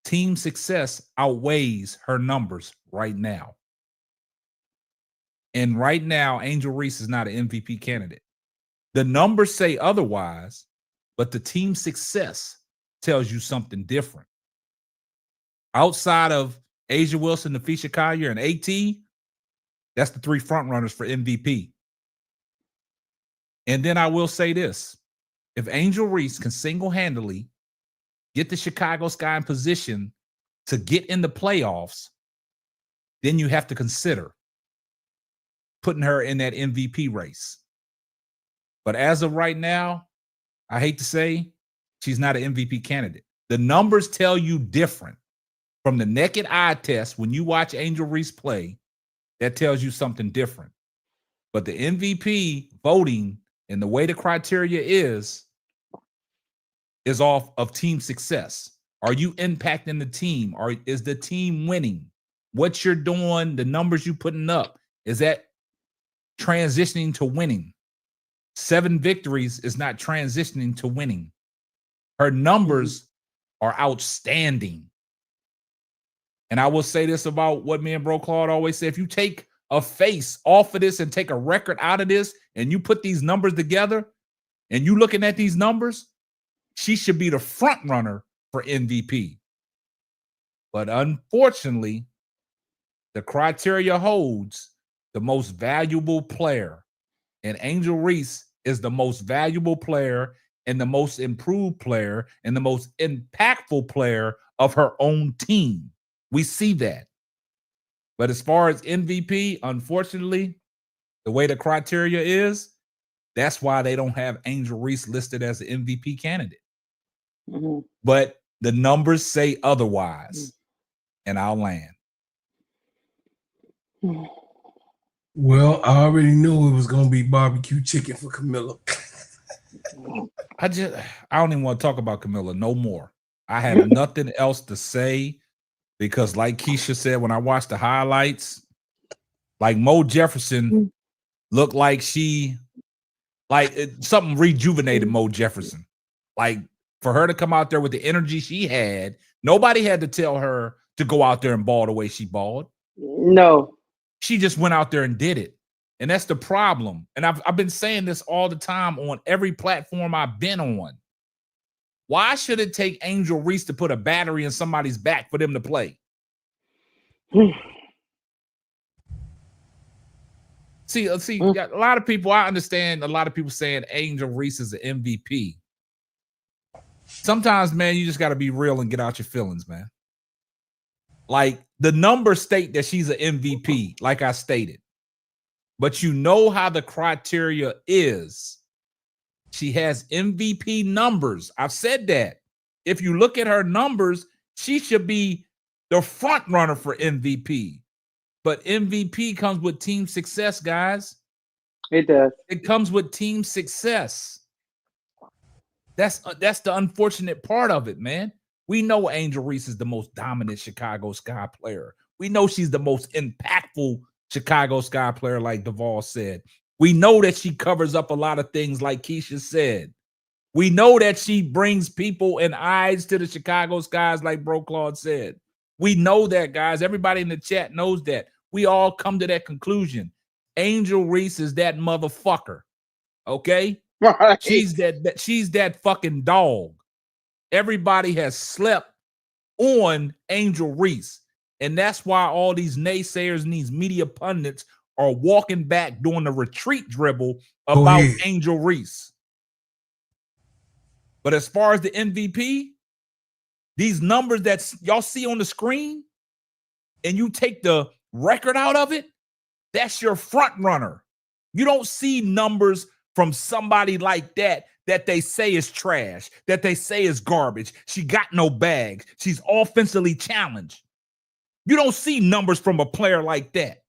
team success outweighs her numbers right now. And right now, Angel Reese is not an MVP candidate. The numbers say otherwise, but the team success tells you something different. Outside of Asia Wilson, Nafisha Collier, and AT, that's the 3 front runners for MVP. And then I will say this. If Angel Reese can single-handedly get the Chicago Sky in position to get in the playoffs, then you have to consider putting her in that MVP race. But as of right now, I hate to say, she's not an MVP candidate. The numbers tell you different. From the naked eye test, when you watch Angel Reese play, that tells you something different. But the MVP voting and the way the criteria is off of team success. Are you impacting the team? Or is the team winning? What you're doing, the numbers you're putting up, is that transitioning to winning? 7 victories is not transitioning to winning. Her numbers are outstanding. And I will say this about what me and Bro Claude always say. If you take a face off of this and take a record out of this and you put these numbers together and you looking at these numbers, she should be the front runner for MVP. But unfortunately, the criteria holds the most valuable player. And Angel Reese is the most valuable player and the most improved player and the most impactful player of her own team. We see that. But as far as MVP, unfortunately, the way the criteria is, that's why they don't have Angel Reese listed as an MVP candidate. Mhm. But the numbers say otherwise. And I'll land. Well, I already knew it was gonna be barbecue chicken for Camilla. I don't even want to talk about Camilla no more. I have nothing else to say because, like Keisha said, when I watched the highlights, like Mo Jefferson looked like something rejuvenated Mo Jefferson. Like for her to come out there with the energy she had, nobody had to tell her to go out there and ball the way she balled. No. She just went out there and did it. And that's the problem. And I've been saying this all the time on every platform I've been on. Why should it take Angel Reese to put a battery in somebody's back for them to play? See, a lot of people, I understand a lot of people saying Angel Reese is an MVP. Sometimes, man, you just got to be real and get out your feelings, man. Like the numbers state that she's an MVP, like I stated. But you know how the criteria is. She has MVP numbers. I've said that. If you look at her numbers, she should be the front runner for MVP. But MVP comes with team success, guys. It does. It comes with team success. That's the unfortunate part of it, man. We know Angel Reese is the most dominant Chicago Sky player. We know she's the most impactful Chicago Sky player, like Duvall said. We know that she covers up a lot of things, like Keisha said. We know that she brings people and eyes to the Chicago Skies, like Bro Claude said. We know that, guys. Everybody in the chat knows that. We all come to that conclusion. Angel Reese is that motherfucker. Okay? Right. She's that fucking dog. Everybody has slept on Angel Reese. And that's why all these naysayers and these media pundits are walking back doing the retreat dribble about Angel Reese. But as far as the MVP, these numbers that y'all see on the screen, and you take the record out of it, that's your front runner. You don't see numbers from somebody like that they say is trash, that they say is garbage. She got no bags. She's offensively challenged. You don't see numbers from a player like that.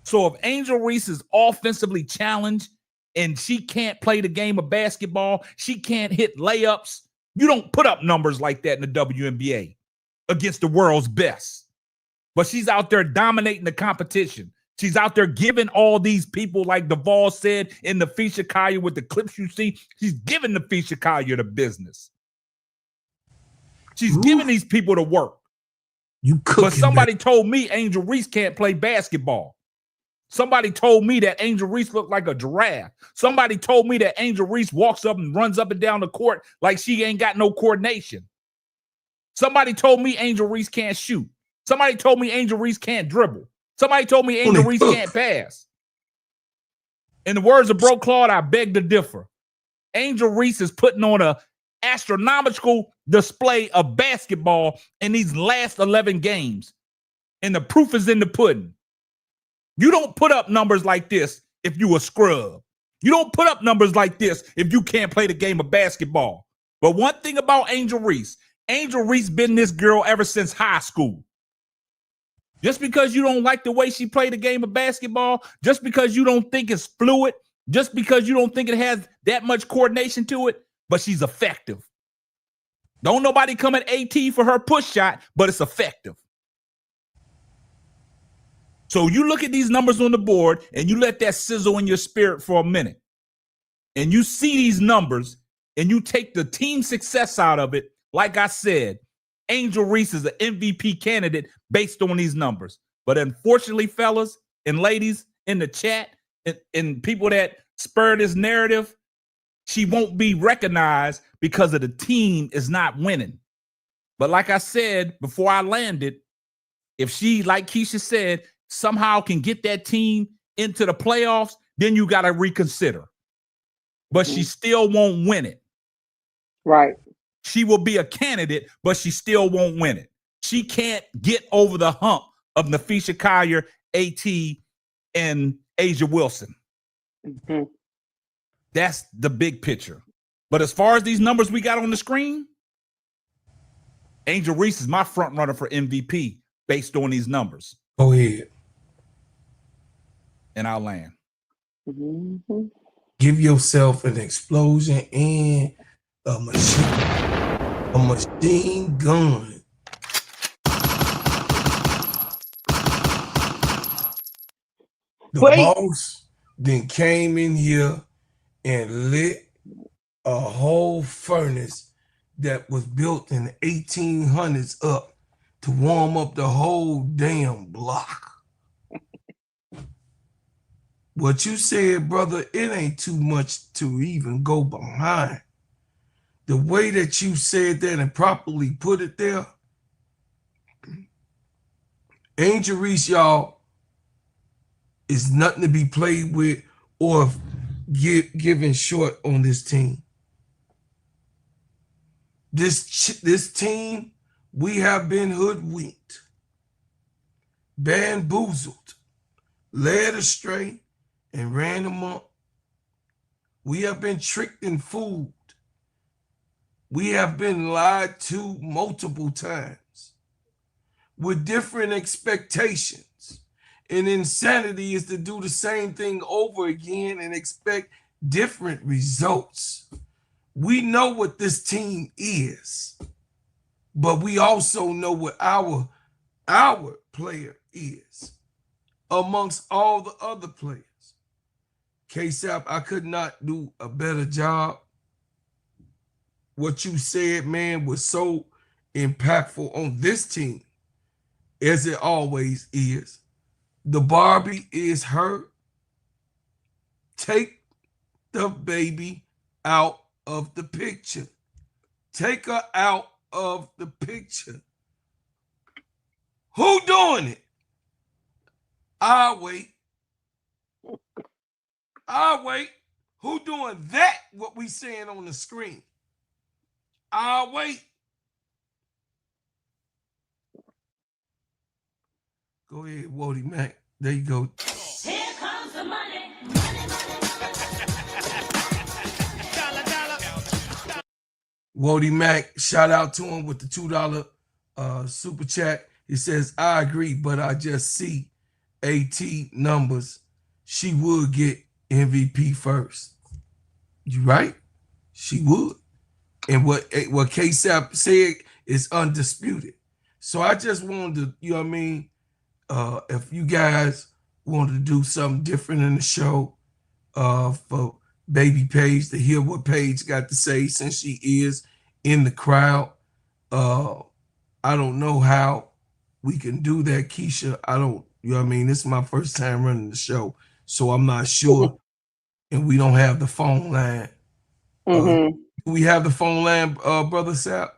So if Angel Reese is offensively challenged and she can't play the game of basketball, she can't hit layups, you don't put up numbers like that in the WNBA against the world's best. But she's out there dominating the competition. She's out there giving all these people, like Duvall said in the Nafisha Collier with the clips you see, she's giving the Nafisha Collier the business. She's giving these people to work. You cooking, but somebody told me Angel Reese can't play basketball. Somebody told me that Angel Reese looked like a giraffe. Somebody told me that Angel Reese walks up and runs up and down the court like she ain't got no coordination. Somebody told me Angel Reese can't shoot. Somebody told me Angel Reese can't dribble. Somebody told me Angel Reese can't pass. In the words of Bro Claude, I beg to differ. Angel Reese is putting on a astronomical display of basketball in these last 11 games. And the proof is in the pudding. You don't put up numbers like this if you a scrub. You don't put up numbers like this if you can't play the game of basketball. But one thing about Angel Reese been this girl ever since high school. Just because you don't like the way she played the game of basketball, just because you don't think it's fluid, just because you don't think it has that much coordination to it, but she's effective. Don't nobody come at AT for her push shot, but it's effective. So you look at these numbers on the board and you let that sizzle in your spirit for a minute. And you see these numbers and you take the team success out of it. Like I said, Angel Reese is an MVP candidate based on these numbers. But unfortunately, fellas and ladies in the chat and people that spur this narrative, she won't be recognized because of the team is not winning. But like I said before I landed, if she, like Keisha said, somehow can get that team into the playoffs, then you got to reconsider. But she still won't win it. Right. She will be a candidate, but she still won't win it. She can't get over the hump of Nafisha Collier, AT, and Asia Wilson. Mm-hmm. That's the big picture. But as far as these numbers we got on the screen, Angel Reese is my front runner for MVP based on these numbers. Go ahead. And I'll land. Mm-hmm. Give yourself an explosion and a machine gun. The boss then came in here and lit a whole furnace that was built in the 1800s up to warm up the whole damn block. What you said, brother, it ain't too much to even go behind. The way that you said that and properly put it there, Angel Reese, y'all, is nothing to be played with or given short on this team. This team, we have been hoodwinked, bamboozled, led astray, and ran amok. We have been tricked and fooled. We have been lied to multiple times with different expectations. And insanity is to do the same thing over again and expect different results. We know what this team is, but we also know what our player is amongst all the other players. K-Sap, I could not do a better job. What you said, man, was so impactful on this team, as it always is. The Barbie is her. Take the baby out of the picture. Take her out of the picture. Who doing it? I'll wait. I'll wait. Who doing that? What we saying on the screen? I'll wait. Go ahead, Wody Mac. There you go. Here comes the money. Wody Mac, shout out to him with the $2 super chat. He says, I agree, but I just see AT numbers. She would get MVP first. You right? She would. And what K-Sap said is undisputed. So I just wanted to, you know what I mean? If you guys wanted to do something different in the show for Baby Paige to hear what Paige got to say since she is in the crowd, I don't know how we can do that, Keisha. I don't, you know what I mean? This is my first time running the show, so I'm not sure. And we don't have the phone line. Mm-hmm. Do we have the phone line, Brother Sap?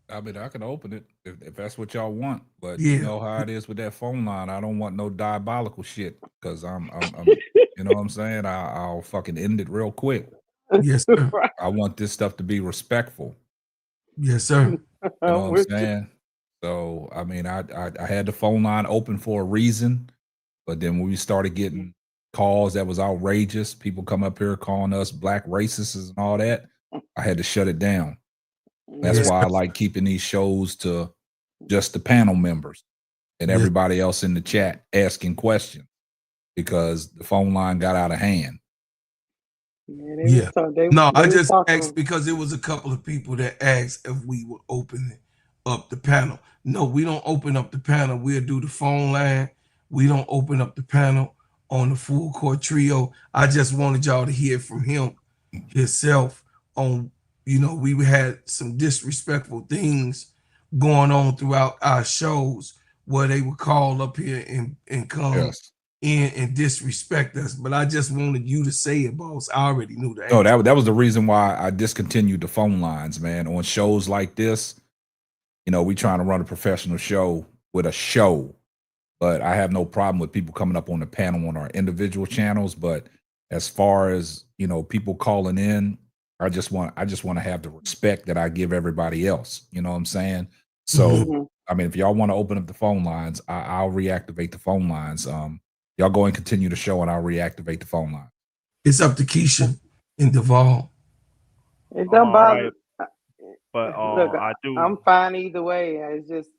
I mean, I can open it if that's what y'all want, but you Yeah. know how it is with that phone line. I don't want no diabolical shit because I'm you know what I'm saying? I'll fucking end it real quick. Yes, sir. I want this stuff to be respectful. Yes, sir. You know what I'm saying? So I mean, I had the phone line open for a reason, but then when we started getting calls that was outrageous, people come up here calling us black racists and all that, I had to shut it down. That's Yes, why I sir. like keeping these shows to just the panel members and Yes. everybody else in the chat asking questions because the phone line got out of hand. Yeah. No, I just talking. asked because there was a couple of people that asked if we would open up the panel. No, we don't open up the panel. We'll do the phone line. We don't open up the panel on the full court trio. I just wanted y'all to hear from him himself on, you know, we had some disrespectful things going on throughout our shows where they would call up here and come Yes. in and disrespect us. But I just wanted you to say it, boss. I already knew the No, answer. that was the reason why I discontinued the phone lines, man. On shows like this, you know, we trying to run a professional show with a show, but I have no problem with people coming up on the panel on our individual channels. But as far as, you know, people calling in, I just want to have the respect that I give everybody else. You know what I'm saying? So I mean, if y'all want to open up the phone lines, I'll reactivate the phone lines. Y'all go and continue the show, and I'll reactivate the phone line. It's up to Keisha and Duvall. It don't bother. Right. But Look, I do. I'm fine either way. It's just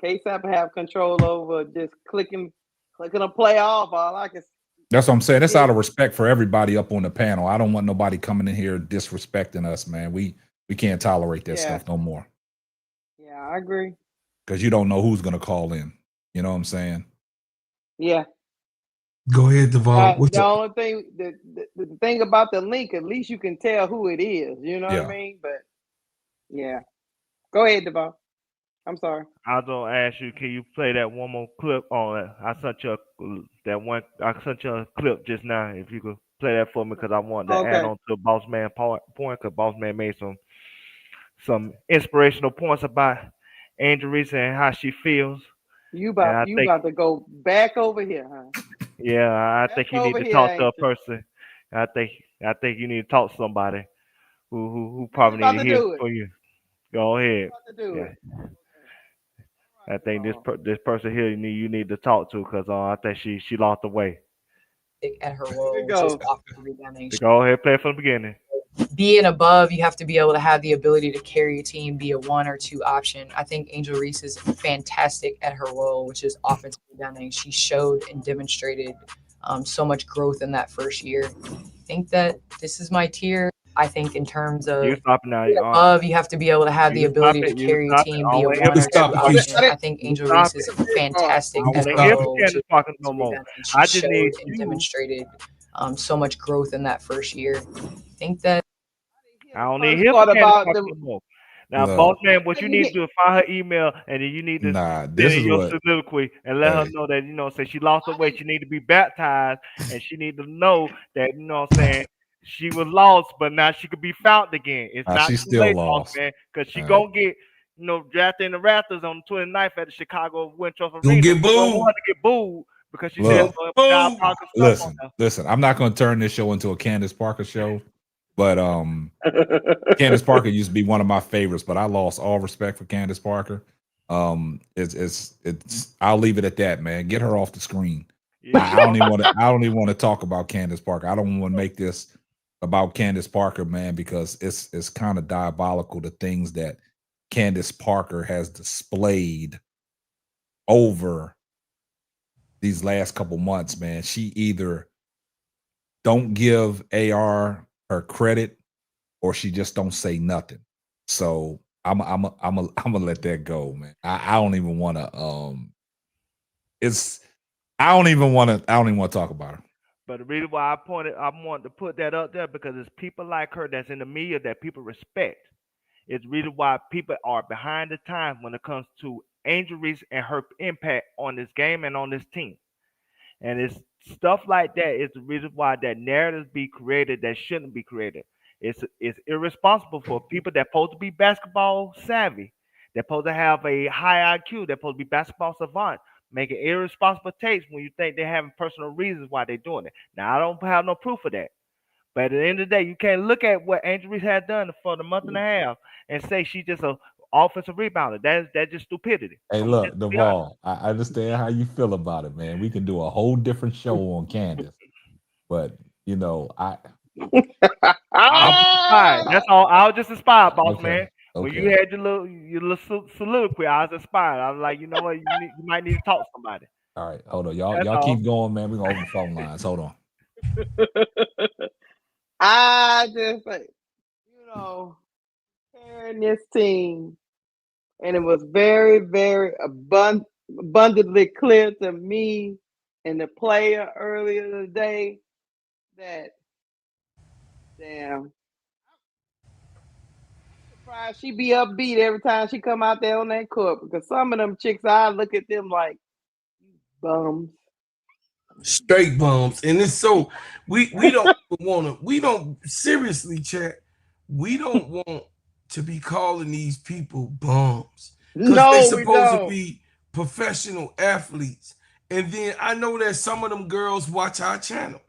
KSAP have control over just clicking a play off. All I can. That's what I'm saying. It's out of respect for everybody up on the panel. I don't want nobody coming in here disrespecting us, man. We can't tolerate that stuff no more. Yeah, I agree. Because you don't know who's gonna call in. You know what I'm saying? Yeah. Go ahead, Duvall. The only thing, the thing about the link, at least you can tell who it is. You know what I mean? But yeah, go ahead, Duvall. I'm sorry. I was gonna ask you, can you play that one more clip on it? I sent you a clip just now. If you could play that for me, because I want to add on to the boss man point, because boss man made some inspirational points about Angel Reese and how she feels. You about to go back over here, huh? Yeah, I think you need to talk to a person. I think you need to talk to somebody who probably need to hear from you. Go ahead. Yeah. I think this person here you need to talk to, because I think she lost the way. At her role, just offensively dominating. Go ahead, play from the beginning. Being above, you have to be able to have the ability to carry a team, be a 1 or 2 option. I think Angel Reese is fantastic at her role, which is offensively dominating. She showed and demonstrated so much growth in that first year. I think that this is my tier. I think in terms of above, you have to be able to have the ability to carry a team, be a 1 or 2 option. I think Angel Reese is fantastic at her role. She showed and demonstrated so much growth in that first year. I think that I don't need to hear about no more. Now, boss man, what you need to do is find her email, and then you need to this is your what soliloquy and let her know that, you know, say she lost her weight, she need to be baptized, and she need to know that, you know what I'm saying, she was lost, but now she could be found again. It's not she's too still late, lost, boss man, because she gonna get, you know, drafted in the Raptors on the 29th at the Chicago Wintrust Arena. Gonna get booed. Don't want to get booed because she said listen, I'm not gonna turn this show into a Candace Parker show. But Candace Parker used to be one of my favorites, but I lost all respect for Candace Parker. It's I'll leave it at that, man. Get her off the screen. I don't even want to talk about Candace Parker. I don't want to make this about Candace Parker, man, because it's kind of diabolical, the things that Candace Parker has displayed over these last couple months, man. She either don't give AR her credit, or she just don't say nothing. So I'm gonna let that go, man. I don't even want to. I don't even want to talk about her. But the reason why I wanted to put that up there, because it's people like her that's in the media that people respect, It's the reason why people are behind the times when it comes to Angel Reese and her impact on this game and on this team. And it's stuff like that is the reason why that narratives be created that shouldn't be created. It's irresponsible for people that supposed to be basketball savvy, that supposed to have a high IQ, that supposed to be basketball savant, making irresponsible takes when you think they're having personal reasons why they're doing it. Now I don't have no proof of that. But at the end of the day, you can't look at what Angel Reese has done for the month and a half and say she's just a offensive rebounder. That's just stupidity. Hey, I'm look, just be honest. Duvall, I understand how you feel about it, man. We can do a whole different show on Candace, but you know, I was inspired. That's all. I was just inspired, boss okay, man. When you okay. had your little soliloquy, I was inspired. I was like, you know what, you might need to talk to somebody. All right, hold on, y'all. That's Y'all all. keep going, man. We're gonna open the phone lines. Hold on. I just like, carrying this team, and it was very, very abundantly clear to me and the player earlier today that, damn, surprised she be upbeat every time she come out there on that court, because some of them chicks, I look at them like bums. Straight bums. And it's so we don't seriously, chat. We don't want to be calling these people bums because No, they're we supposed to don't. be professional athletes. And then I know that some of them girls watch our channel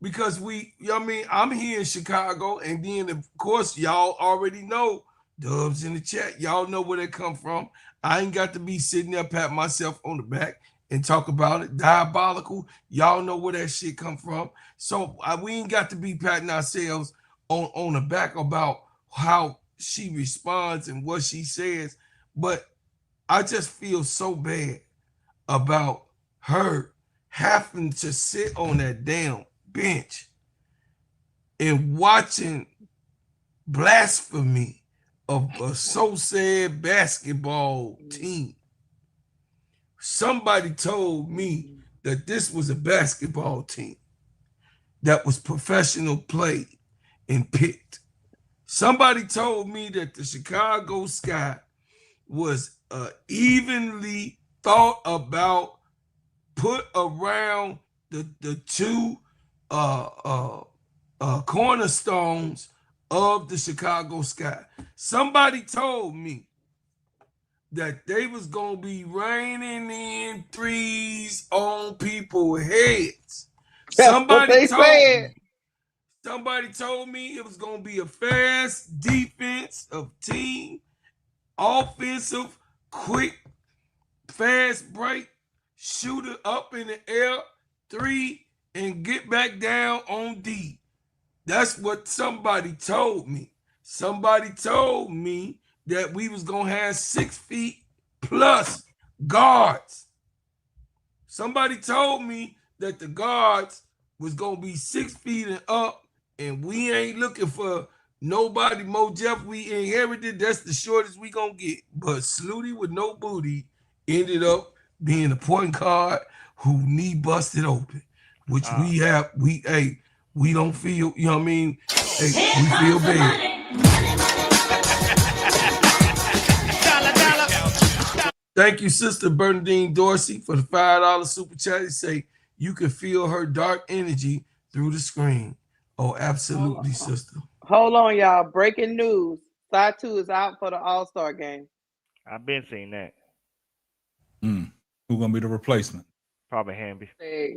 because I'm here in Chicago, and then of course y'all already know Dubs in the chat. Y'all know where they come from. I ain't got to be sitting there patting myself on the back and talk about it. Diabolical. Y'all know where that shit come from. So we ain't got to be patting ourselves on the back about how she responds and what she says. But I just feel so bad about her having to sit on that damn bench and watching blasphemy of a so sad basketball team. Somebody told me that this was a basketball team that was professional played and picked. Somebody told me that the Chicago Sky was evenly thought about, put around the two cornerstones of the Chicago Sky. Somebody told me that they was gonna be raining in threes on people's heads. That's what they said. Somebody told me it was gonna be a fast defensive team, offensive, quick, fast break, shoot it up in the air, three, and get back down on D. That's what somebody told me. Somebody told me that we was gonna have 6 feet plus guards. Somebody told me that the guards was gonna be 6 feet and up, and we ain't looking for nobody. Mo Jeff, we inherited. That's the shortest we gonna get. But Sluty with no booty ended up being a point guard who knee busted open, which we don't feel, you know what I mean? Hey, we feel bad. Thank you, Sister Bernadine Dorsey, for the $5 super chat. They say you can feel her dark energy through the screen. Oh, absolutely, sister. Hold on, y'all. Breaking news. Satu is out for the All-Star game. I've been seeing that. Who's gonna be the replacement? Probably Hamby. They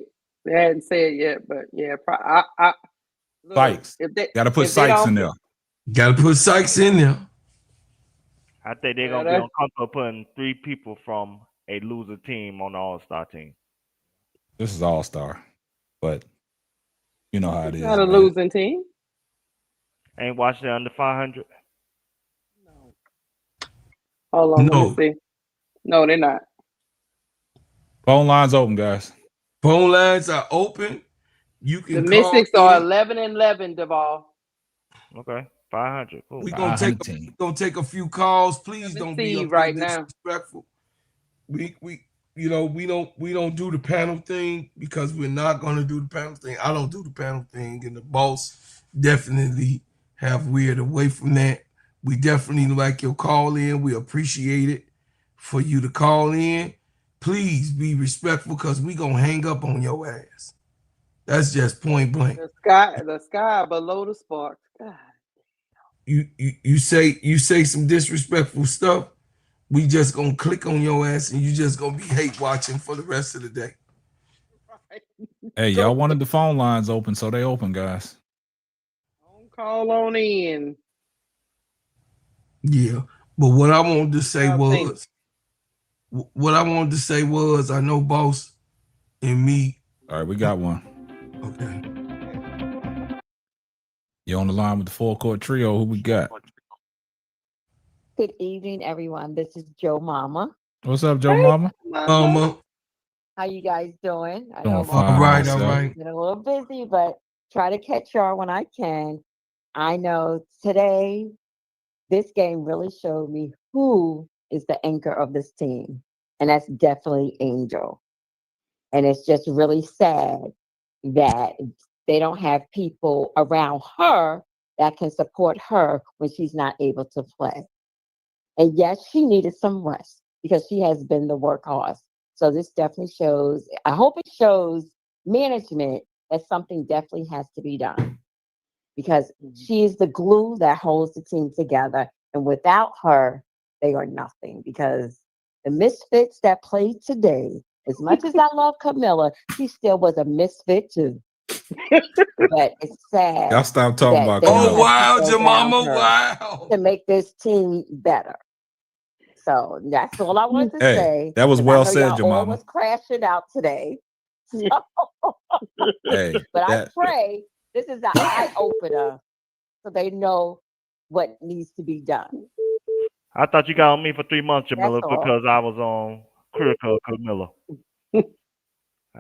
hadn't said yet, but yeah. Look, Sykes. Got to put Sykes in there. Got to put Sykes in there. I think they're gonna be uncomfortable putting 3 people from a loser team on the All-Star team. This is All-Star, but you know how it is. Not a losing team. Ain't watching under 500. No. Hold on, No. let me see. No, they're not. Phone lines open, guys. Phone lines are open. You can The call Mystics are in. 11-11, Duval. Okay, 500. Cool. We're gonna take a few calls. Please don't be up right disrespectful. We don't do the panel thing because we're not gonna do the panel thing. I don't do the panel thing, and the boss definitely have veered away from that. We definitely like your call in. We appreciate it for you to call in. Please be respectful because we gonna hang up on your ass. That's just point blank. The sky below the sparks. God. You say some disrespectful stuff. We just gonna click on your ass and you just gonna be hate watching for the rest of the day. Hey, y'all wanted the phone lines open, so they open, guys. Don't call on in. Yeah, but what I wanted to say Y'all think- was, I know Boss and me. All right, we got one. Okay. You on the line with the full court trio? Who we got? Good evening, everyone. This is Joe Mama. What's up, Joe Mama? Mama. How you guys doing? I Doing know fine. All right, myself. all right. been a little busy, but try to catch y'all when I can. I know today this game really showed me who is the anchor of this team, and that's definitely Angel. And it's just really sad that they don't have people around her that can support her when she's not able to play. And yes, she needed some rest because she has been the workhorse. So this definitely shows, I hope it shows management that something definitely has to be done because she is the glue that holds the team together. And without her, they are nothing because the misfits that played today, as much as I love Camilla, she still was a misfit too. But it's sad. Y'all stop talking about they don't Oh Camilla. wow, have people around Jamama, her wow. to make this team better. So that's all I wanted to Hey, say. that was 'cause well I know said, y'all all Jamama. was crashing out today. So, Hey, but I that, pray this is an eye opener so they know what needs to be done. I thought you got on me for 3 months, Jamila, That's all. because I was on critical Camilla.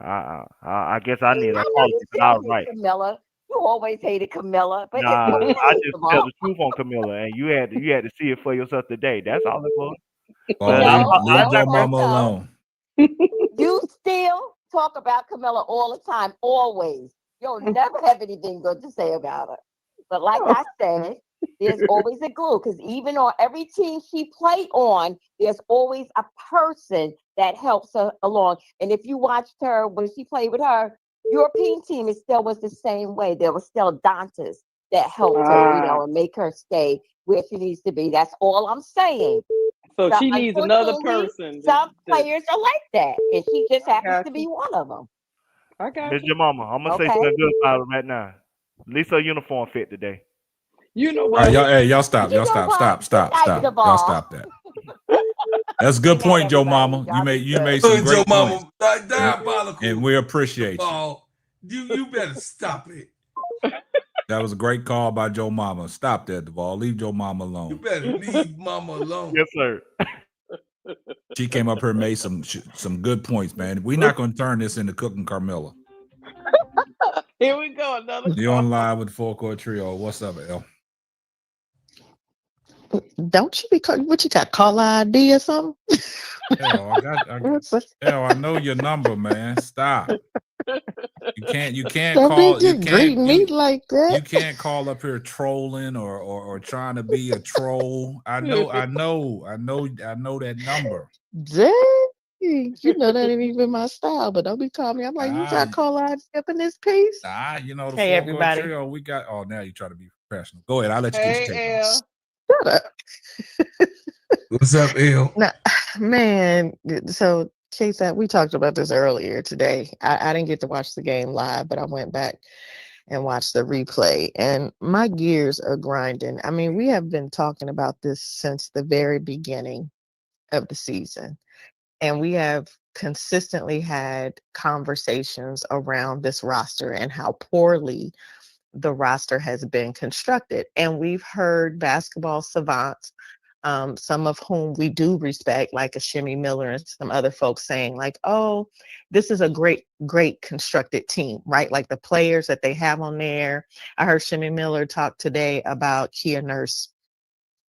I guess I need an I know apology, you but I still was hate right. Camilla. You always hated Camilla, but Nah, it's I okay, just tell Jamal. the truth on Camilla, and you had to see it for yourself today. That's all it was. Ball, But I leave Joe digress. Mama alone. You still talk about Camilla all the time, always. You'll never have anything good to say about her. But like I said, there's always a glue because even on every team she played on, there's always a person that helps her along. And if you watched her when she played with her European team, it still was the same way. There was still Dantas that helped her, and make her stay where she needs to be. That's all I'm saying. So So she needs another unfortunately, person. Some players are like that, and she just happens got to be one of them. I got Miss you. your mama, I'm gonna say Okay. something good about her right now. At least her uniform fit today. You know All what? right, y'all. Hey, y'all stop. You Y'all know stop. what? Stop. Good night, Stop. Y'all Jamal. stop that. That's a good Good night, point, Joe everybody. Mama. Y'all be You good. made some Good, Joe great points, Mama. Diabolical. and we appreciate you. Ball. You better stop it. That was a great call by Joe Mama. Stop that, Duvall. Leave Joe Mama You alone. better leave Mama alone. Yes, sir. She came up here and made some good points, man. We're not going to turn this into cooking Carmilla. Here we go. Another You on live with the Full Court Trio. What's up, El? Don't you be what you got? Call ID or something? I know your number, man. Stop. You can't Don't call. be You just greeting me can't. like that. You can't call up here trolling or trying to be a troll. I know that number. Dang, you know that ain't even my style, but don't be calling me. I'm like, you got call ID up in this piece? The Hey, Full Court everybody. Trio. We got. Oh, now you try to be professional. Go ahead. I'll let you get your take Hey, on. El. Shut up. What's up, El? Nah, man, so Chase, we talked about this earlier today. I didn't get to watch the game live, but I went back and watched the replay, and my gears are grinding. I mean, we have been talking about this since the very beginning of the season, and we have consistently had conversations around this roster and how poorly the roster has been constructed. And we've heard basketball savants, some of whom we do respect, like a Shimmy Miller and some other folks saying like, oh, this is a great constructed team, right? Like the players that they have on there. I heard Shimmy Miller talk today about Kia Nurse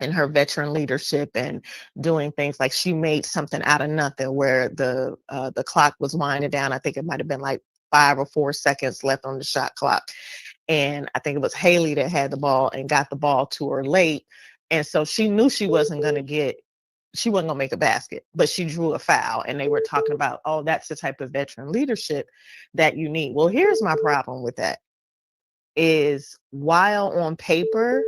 and her veteran leadership and doing things like she made something out of nothing where the clock was winding down. I think it might have been like 5 or 4 seconds left on the shot clock. And I think it was Haley that had the ball and got the ball to her late And so she knew she wasn't going to make a basket, but she drew a foul. And they were talking about, oh, that's the type of veteran leadership that you need. Well, here's my problem with that is while on paper,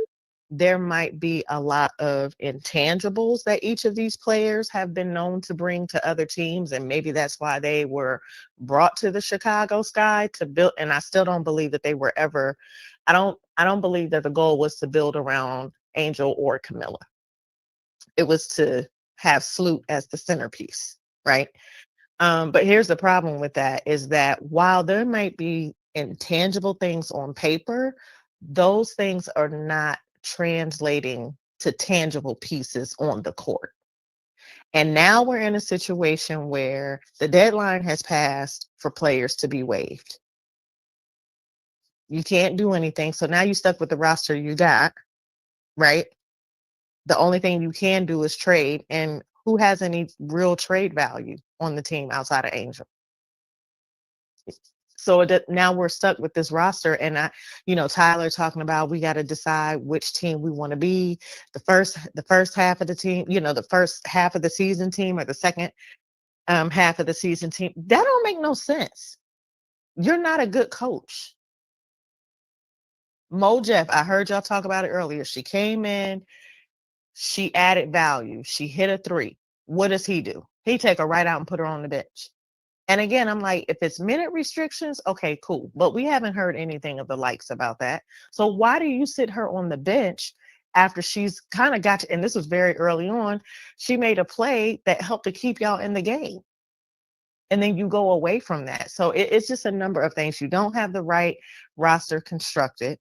there might be a lot of intangibles that each of these players have been known to bring to other teams. And maybe that's why they were brought to the Chicago Sky to build. And I still don't believe that they were ever, I don't believe that the goal was to build around Angel or Camilla. It was to have Sloot as the centerpiece, right? But here's the problem with that is that while there might be intangible things on paper, those things are not translating to tangible pieces on the court. And now we're in a situation where the deadline has passed for players to be waived. You can't do anything. So now you're stuck with the roster you got, right? The only thing you can do is trade. And who has any real trade value on the team outside of Angel? So now we're stuck with this roster, and Tyler talking about we got to decide which team we want to be, the first half of the team, the first half of the season team or the second half of the season team. That don't make no sense. You're not a good coach. Mo Jeff, I heard y'all talk about it earlier. She came in, she added value, she hit a 3. What does he do? He take her right out and put her on the bench. And again, I'm like, if it's minute restrictions, okay, cool. But we haven't heard anything of the likes about that. So why do you sit her on the bench after she's kind of got to, and this was very early on, she made a play that helped to keep y'all in the game. And then you go away from that. So it's just a number of things. You don't have the right roster constructed.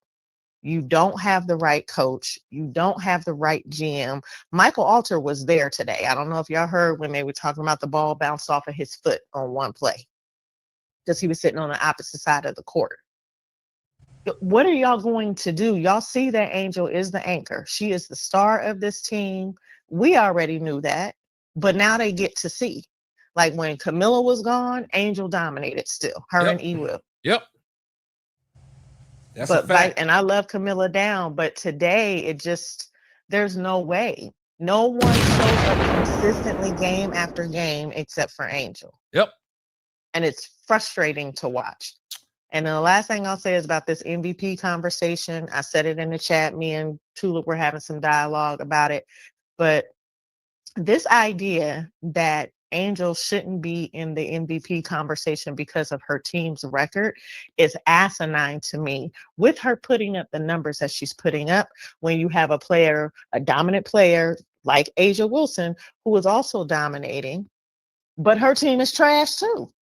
You don't have the right coach. You don't have the right GM. Michael Alter was there today. I don't know if y'all heard when they were talking about the ball bounced off of his foot on one play because he was sitting on the opposite side of the court. What are y'all going to do? Y'all see that Angel is the anchor. She is the star of this team. We already knew that, but now they get to see. Like when Camilla was gone, Angel dominated still. Her and E-Will. Yep. That's a fact. And I love Camilla down, but today there's no way. No one shows up consistently game after game except for Angel. Yep. And it's frustrating to watch. And then the last thing I'll say is about this MVP conversation. I said it in the chat. Me and Tulip were having some dialogue about it. But this idea that Angel shouldn't be in the MVP conversation because of her team's record is asinine to me. With her putting up the numbers that she's putting up, when you have a dominant player like Asia Wilson, who is also dominating, but her team is trash too.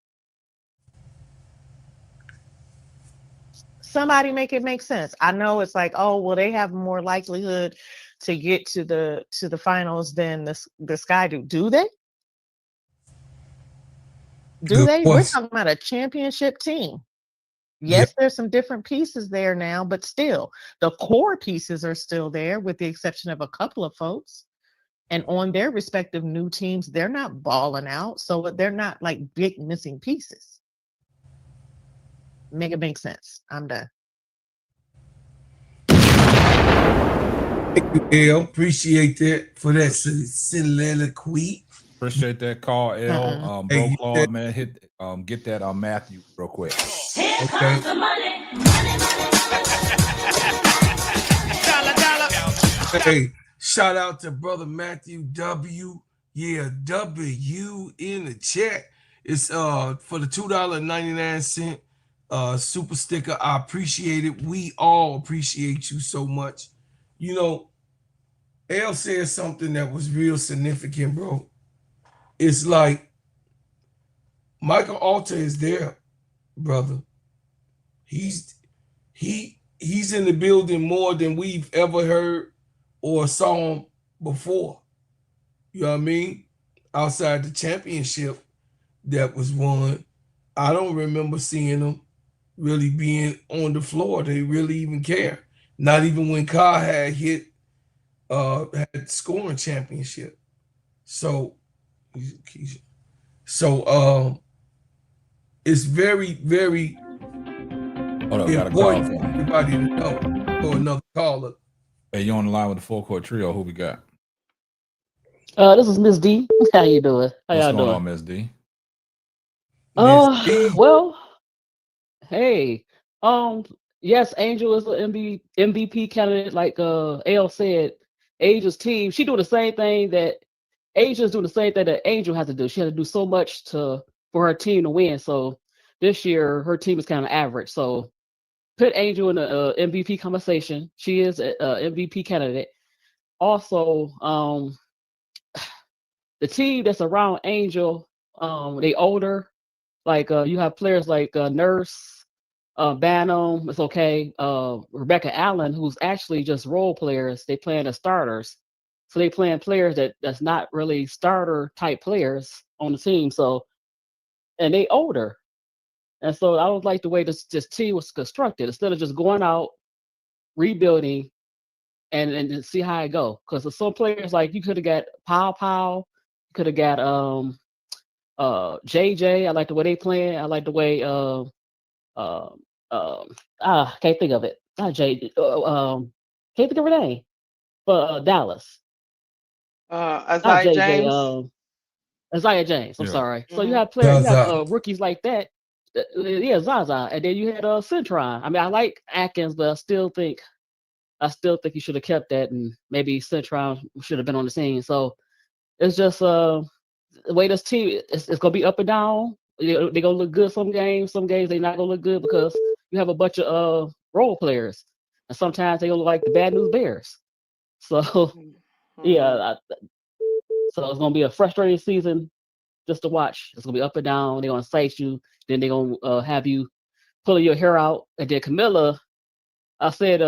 Somebody make it make sense. I know it's like, oh, well, they have more likelihood to get to the finals than the Sky do. Do they? We're talking about a championship team. Yes, There's some different pieces there now, but still, the core pieces are still there with the exception of a couple of folks. And on their respective new teams, they're not balling out. So they're not like big missing pieces. Make it make sense. I'm done. Thank you, L. Appreciate that for that soliloquy. Appreciate that call, L. Bro Claude, man, get that Matthew real quick. Here comes the money. Hey, shout out to brother Matthew W. Yeah, W in the chat. It's for the $2.99 super sticker. I appreciate it. We all appreciate you so much. L said something that was real significant, bro. It's like Michael Alter is there, brother. He's in the building more than we've ever heard or saw him before. You know what I mean? Outside the championship that was won, I don't remember seeing them really being on the floor. They really even care. Not even when Kai had scoring championship. So it's very, very important for everybody to know. For another caller. Hey, you on the line with the full court trio? Who we got? This is Miss D. How you doing? How What's y'all going doing? on, Miss D? Miss D. Well, hey, yes, Angel is an MVP candidate. Like L said, Angel's team. She doing the same thing that Angel's doing the same thing that Angel has to do. She had to do so much for her team to win. So this year, her team is kind of average. So put Angel in the MVP conversation. She is a MVP candidate. Also, the team that's around Angel, they older. Like you have players like Nurse, Banham, it's okay. Rebecca Allen, who's actually just role players. They playing as starters, so they playing players that's not really starter type players on the team. So and they older, and so I don't like the way this team was constructed. Instead of just going out rebuilding and see how it go, because some players like you could have got Pow, could have got JJ. I like the way they playing. I like the way can't think of it. Not JJ. Can't think of her name. But Dallas. Not Isaiah JJ. James. Isaiah James. I'm Yeah. sorry. So you Mhm. have players, you have Zaza. rookies like that. Yeah, Zaza, and then you had Centron. I mean, I like Atkins, but I still think you should have kept that, and maybe Centron should have been on the scene. So it's just the way this team it's gonna be up and down. They're gonna look good some games they're not gonna look good because you have a bunch of role players, and sometimes they gonna look like the bad news bears. So yeah, so it's gonna be a frustrating season just to watch. It's gonna be up and down. They're gonna cite you, then they're gonna have you pulling your hair out, and then Camilla. I said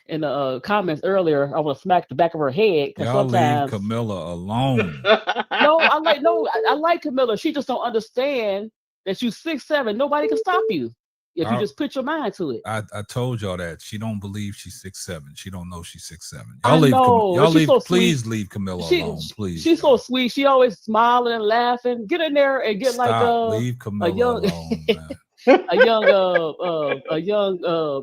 in the comments earlier, I want to smack the back of her head because Y'all leave sometimes Camilla alone. no, I like Camilla. She just don't understand that you 6'7". Nobody can stop you if you I, just put your mind to it. I told y'all that she don't believe she's 6'7". She don't know she's 6'7". I Y'all leave. know. Y'all She's leave. so Please sweet. leave Camilla She alone, please. she's so sweet. She always smiling and laughing. Get in there and get like Stop. Leave a Camilla young alone, man. a young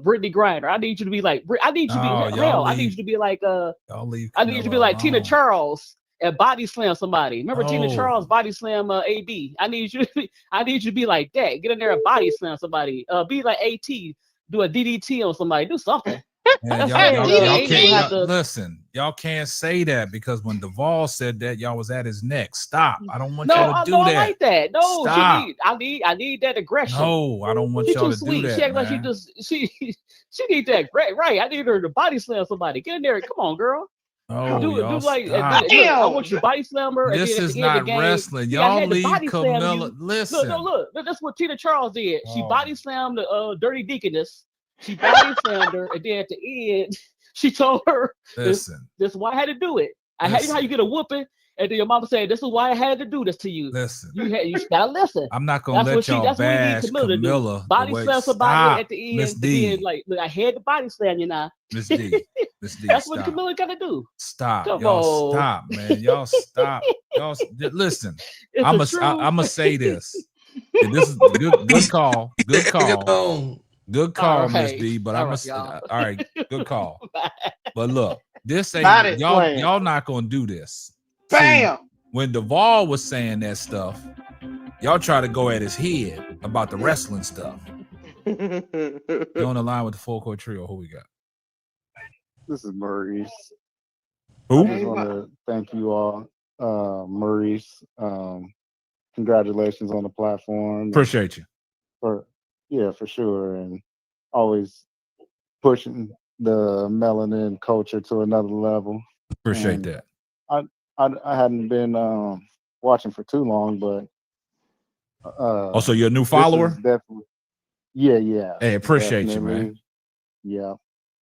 Brittany Griner. I need you to be like I need you to be No, hell. y'all I need leave. you to be like Y'all leave. I need you to be Camilla like Tina alone. Charles and body slam somebody. Remember Tina No. Charles body slam AB? I need you to be like that. Get in there and body slam somebody. Be like AT. Do a DDT on somebody. Do something. Man, That's y'all Angel can't have to listen. Y'all can't say that because when Duvall said that, y'all was at his neck. Stop. I don't want No, y'all to I do know I that. like that. No, Stop. I need that aggression. No, I don't want She's y'all too to do sweet. that, She act like man. she need that right. I need her to body slam somebody. Get in there. Come on, girl. No, Do y'all like stop. look, I want you to body slam her. This and then is at the end of not the game, wrestling. see, I Y'all had to leave body slam Camilla. you. Listen. Look. That's what Tina Charles did. She Oh. body slammed the Dirty Deaconess. She body slammed her, and then at the end, she told her, Listen. this is why I had to do it. I had, you know how you get a whooping, and then your mama said, "This is why I had to do this to you." Listen. You gotta listen. I'm not gonna let y'all That's what we need bash Camilla to do. Camilla. Body slam somebody Stop, at the Miss end, and D. then like, look, I had to body slam you now. Miss D. Miss D. That's Stop. what Camilla gotta do. Stop. Come Y'all on. stop, man. Y'all stop. Y'all listen. It's I'm the truth. gonna say this. And this is good call. Good call. Good call, All Miss right. D. But All I'm right, y'all. all right. Good call. But look, this Body ain't slam. y'all not gonna do this. Bam. See, when Duvall was saying that stuff, y'all try to go at his head about the wrestling stuff. You're on the line with the full court trio. Who we got? This is Maurice. Who? I just want to thank you all, Maurice. Congratulations on the platform. Appreciate you. For sure, and always pushing the melanin culture to another level. Appreciate And that. I hadn't been watching for too long, but So you're a new this follower? is definitely yeah. Hey, appreciate you, definitely. man. Yeah,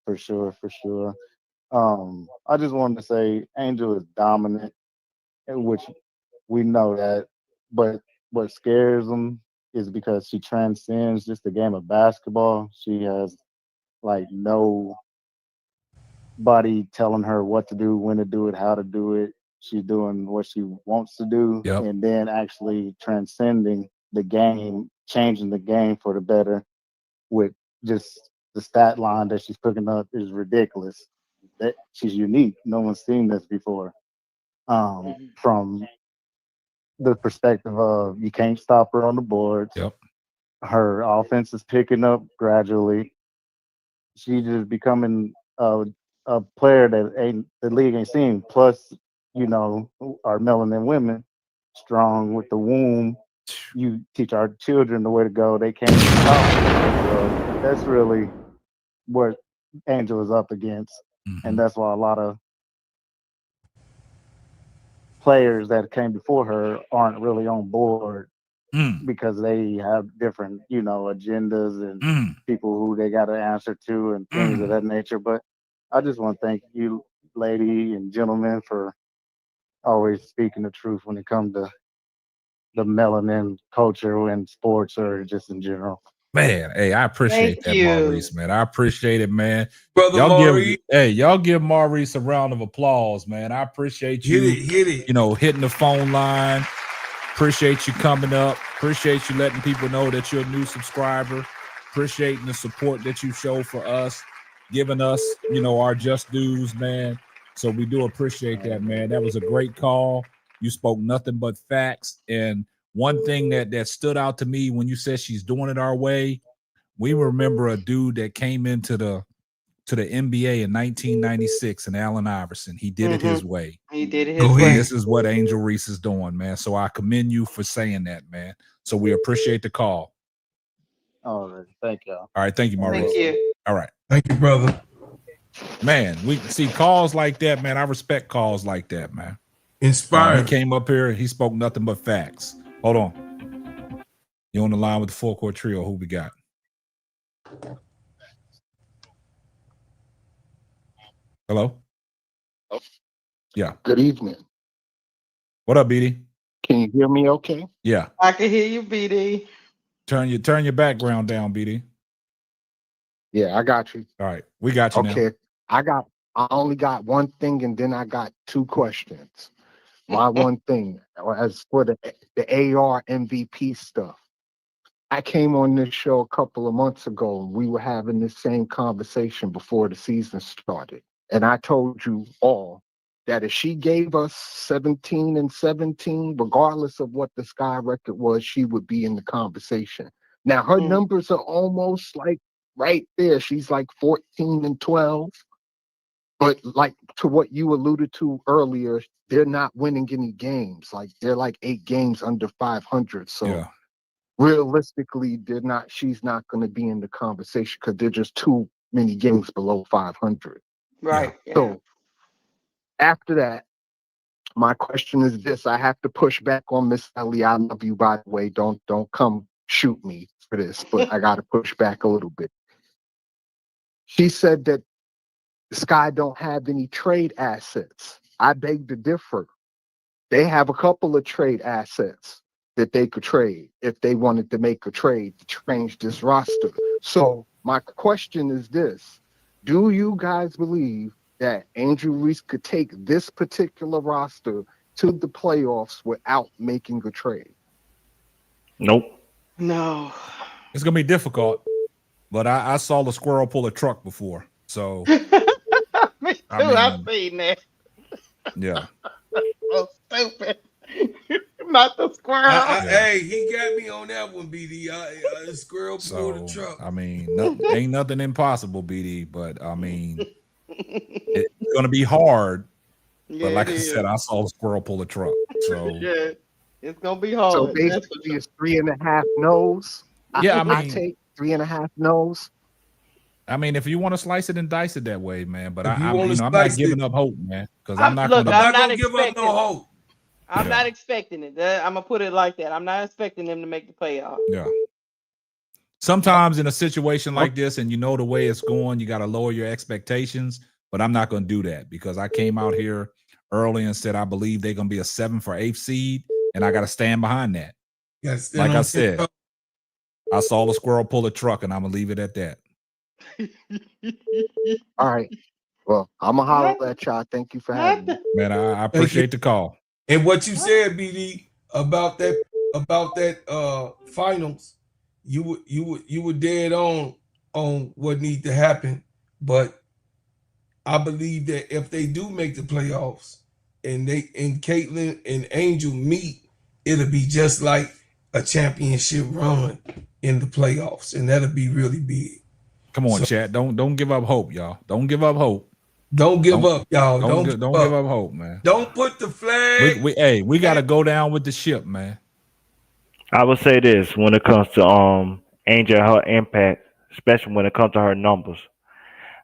for sure. I just wanted to say Angel is dominant, which we know that, but what scares them is because she transcends just the game of basketball. She has like nobody telling her what to do, when to do it, how to do it. She's doing what she wants to do, Yep. and then actually transcending the game, changing the game for the better with just the stat line that she's picking up is ridiculous. that she's unique. No one's seen this before. From the perspective of you can't stop her on the boards. Yep. Her offense is picking up gradually. She's just becoming a player that the league ain't seen. Plus, our melanin women strong with the womb. You teach our children the way to go. They can't stop. So that's really what Angel is up against, and that's why a lot of players that came before her aren't really on board because they have different, agendas and people who they got to answer to and things of that nature. But I just want to thank you, lady and gentlemen, for always speaking the truth when it comes to the melanin culture and sports or just in general. Man, hey, I appreciate that, Maurice, man. I appreciate it, man. Brother Maurice. Y'all give Maurice a round of applause, man. I appreciate you. Hit it. Hitting the phone line. Appreciate you coming up. Appreciate you letting people know that you're a new subscriber. Appreciating the support that you show for us, giving us, our just dues, man. So we do appreciate that, man. That was a great call. You spoke nothing but facts. And one thing that stood out to me when you said she's doing it our way, we remember a dude that came into the NBA in 1996, and Allen Iverson. He did it his way. He did it his way. This is what Angel Reese is doing, man. So I commend you for saying that, man. So we appreciate the call. All right. Thank y'all. All right. Thank you, Maurice. Thank you. All right. Thank you, brother. Man, we see calls like that, man. I respect calls like that, man. Inspired. He came up here. He spoke nothing but facts. Hold on. You're on the line with the full court trio. Who we got? Hello? Oh. Yeah. Good evening. What up, BD? Can you hear me okay? Yeah. I can hear you, BD. Turn your background down, BD. Yeah, I got you. All right. We got you now. Okay. I only got one thing and then I got two questions. My one thing, as for the AR MVP stuff, I came on this show a couple of months ago and we were having this same conversation before the season started. And I told you all that if she gave us 17 and 17, regardless of what the Sky record was, she would be in the conversation. Now, her numbers are almost like right there. She's like 14 and 12. But like to what you alluded to earlier, they're not winning any games. Like they're like 8 games under 500. So realistically, she's not going to be in the conversation because they're just too many games below 500. Right. Yeah. So after that, my question is this. I have to push back on Miss Ellie. I love you, by the way. Don't come shoot me for this, but I got to push back a little bit. She said that the Sky don't have any trade assets. I beg to differ. They have a couple of trade assets that they could trade if they wanted to make a trade to change this roster. So my question is this. Do you guys believe that Angel Reese could take this particular roster to the playoffs without making a trade? Nope. No. It's going to be difficult, but I saw the squirrel pull a truck before. So Me too. I've seen that. Yeah. So stupid. Not the squirrel. Hey, he got me on that one, BD. The squirrel pulled the truck. I mean, ain't nothing impossible, BD, but I mean, it's going to be hard. Yeah, but like I said, I saw the squirrel pull a truck. So yeah, it's going to be hard. So basically, it's 3.5 no's. Yeah, I mean, I take 3.5 no's. I mean, if you want to slice it and dice it that way, man. But I'm not slice giving up hope, man, because I'm not going to give up no hope. I'm not expecting it. I'm gonna put it like that. I'm not expecting them to make the playoff. Yeah. Sometimes in a situation like this, and you know the way it's going, you got to lower your expectations. But I'm not going to do that because I came out here early and said I believe they're going to be a 7th or 8th seed, and I got to stand behind that. Yes. Like I said, I saw the squirrel pull a truck, and I'm gonna leave it at that. All right. Well, I'm gonna holler at y'all. Thank you for having me. Man, I appreciate the call. And what you said, BD, about that finals, you were dead on what needs to happen. But I believe that if they do make the playoffs and Caitlin and Angel meet, it'll be just like a championship run in the playoffs, and that'll be really big. Come on, chat. Don't give up hope, y'all. Don't give up hope. Don't give up, y'all. Don't give up hope, man. Don't put the flag. We got to go down with the ship, man. I would say this when it comes to Angel and her impact, especially when it comes to her numbers.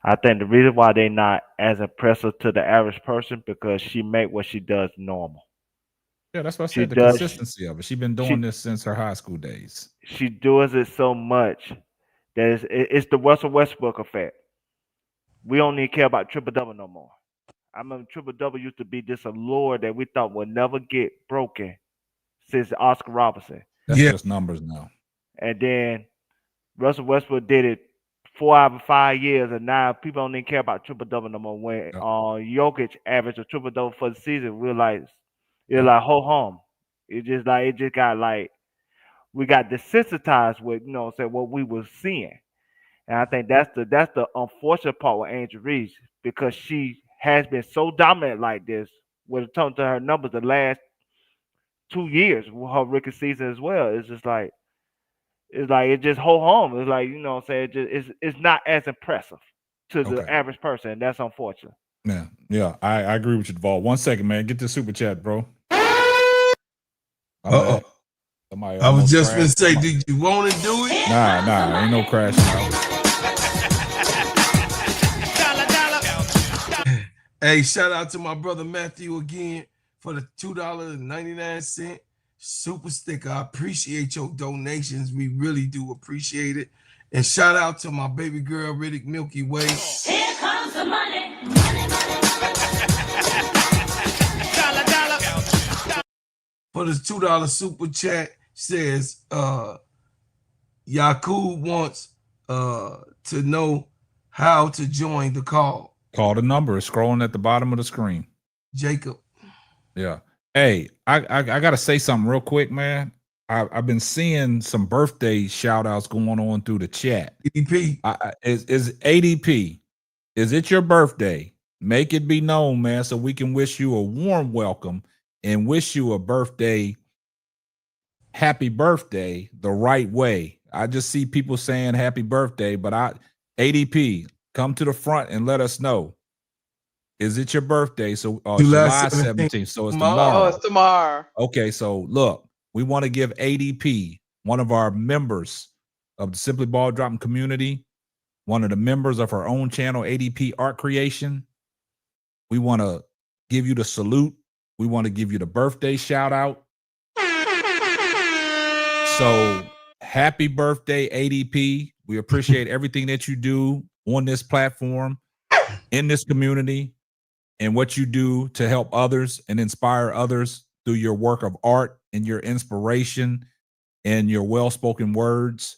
I think the reason why they're not as impressive to the average person because she make what she does normal. Yeah, that's what I said. The consistency of it. She's been doing this since her high school days. She does it so much that it's the Russell Westbrook effect. We don't even care about triple double no more. I remember triple double used to be this allure that we thought would never get broken since Oscar Robertson. That's just numbers now. And then Russell Westbrook did it 4 out of 5 years, and now people don't even care about triple double no more. When Jokic averaged a triple double for the season, we're like, ho hum. It just got like we got desensitized with what we were seeing. And I think that's the unfortunate part with Angel Reese because she has been so dominant like this when it comes to her numbers the last 2 years with her rookie season as well. It's just like it just ho hum. It's like it's not as impressive to the average person, and that's unfortunate. Yeah, I agree with you, Duvall. 1 second, man. Get the super chat, bro. I was just gonna say, did you want to do it? Nah, ain't no crashing out. Hey, shout out to my brother Matthew again for the $2.99 super sticker. I appreciate your donations. We really do appreciate it. And shout out to my baby girl Riddick Milky Way. Here comes the money. For this $2 super chat, says Yakub wants to know how to join the call. Call the number. It's scrolling at the bottom of the screen. Jacob. Yeah. Hey, I gotta say something real quick, man. I've been seeing some birthday shout outs going on through the chat. ADP. Is ADP. Is it your birthday? Make it be known, man, so we can wish you a warm welcome and wish you a happy birthday the right way. I just see people saying happy birthday, but ADP, come to the front and let us know. Is it your birthday? So July 17th. So it's tomorrow. Oh, it's tomorrow. Okay, so look, we want to give ADP, one of our members of the Simply Ball Dropping community, one of the members of our own channel, ADP Art Creation. We want to give you the salute. We want to give you the birthday shout out. So happy birthday, ADP. We appreciate everything that you do on this platform, in this community, and what you do to help others and inspire others through your work of art and your inspiration and your well-spoken words.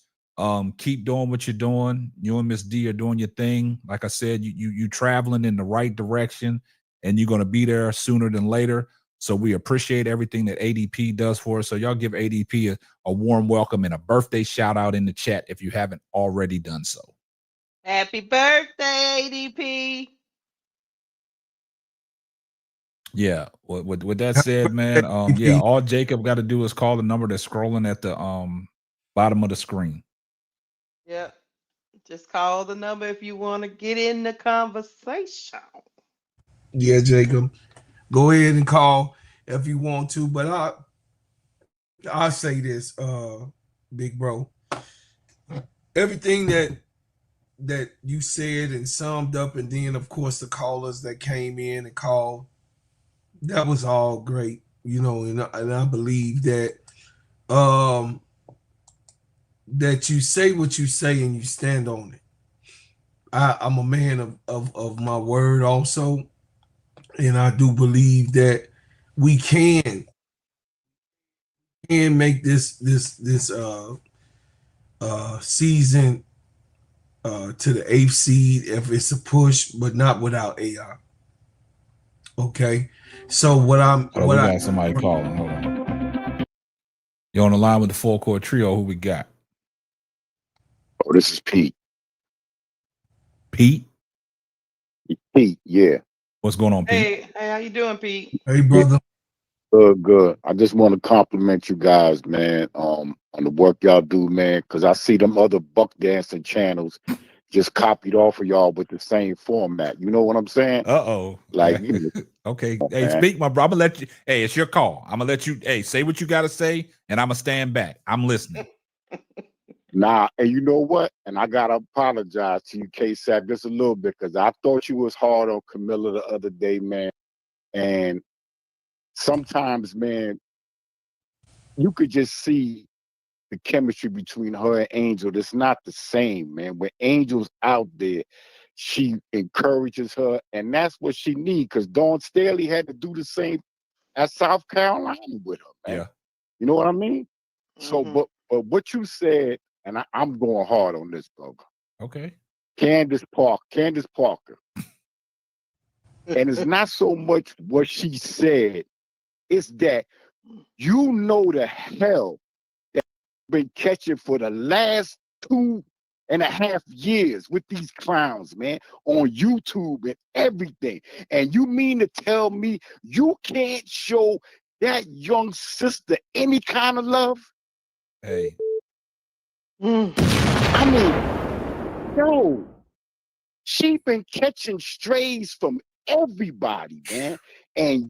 Keep doing what you're doing. You and Miss D are doing your thing. Like I said, you traveling in the right direction, and you're going to be there sooner than later. So we appreciate everything that ADP does for us. So y'all give ADP a warm welcome and a birthday shout out in the chat if you haven't already done so. Happy birthday, ADP. Yeah. With that said, man, all Jacob got to do is call the number that's scrolling at the bottom of the screen. Yep. Just call the number if you want to get in the conversation. Yeah, Jacob. Go ahead and call if you want to, but I'll say this, big bro. Everything that you said and summed up, and then of course the callers that came in and called, that was all great, and I believe that that you say what you say and you stand on it. I'm a man of my word also, and I do believe that we can make this season to the 8th seed if it's a push, but not without AI. Okay, so we got somebody calling. Hold on. You're on the line with the full court trio. Who we got? Oh, this is Pete. Pete? Pete, yeah. What's going on, Pete? Hey, how you doing, Pete? Hey, brother. Good, good. I just want to compliment you guys, man, on the work y'all do, man, because I see them other buck dancing channels just copied off of y'all with the same format. You know what I'm saying? Uh-oh. Like, okay. on, Hey, man. speak, my bro. I'm gonna let you. Hey, it's your call. I'm gonna let you. Hey, say what you gotta say, and I'm gonna stand back. I'm listening. Nah, and you know what? And I gotta apologize to you, K-Sack, just a little bit, because I thought you was hard on Camilla the other day, man. And sometimes, man, you could just see the chemistry between her and Angel. It's not the same, man. When Angel's out there, she encourages her, and that's what she needs. Because Dawn Staley had to do the same at South Carolina with her, man. Yeah. You know what I mean? So, but what you said, and I'm going hard on this, bro. Okay. Candace Parker. And it's not so much what she said, it's that you know the hell that been catching for the last 2.5 years with these clowns, man, on YouTube and everything. And you mean to tell me you can't show that young sister any kind of love? Hey. I mean, yo, she been catching strays from everybody, man. And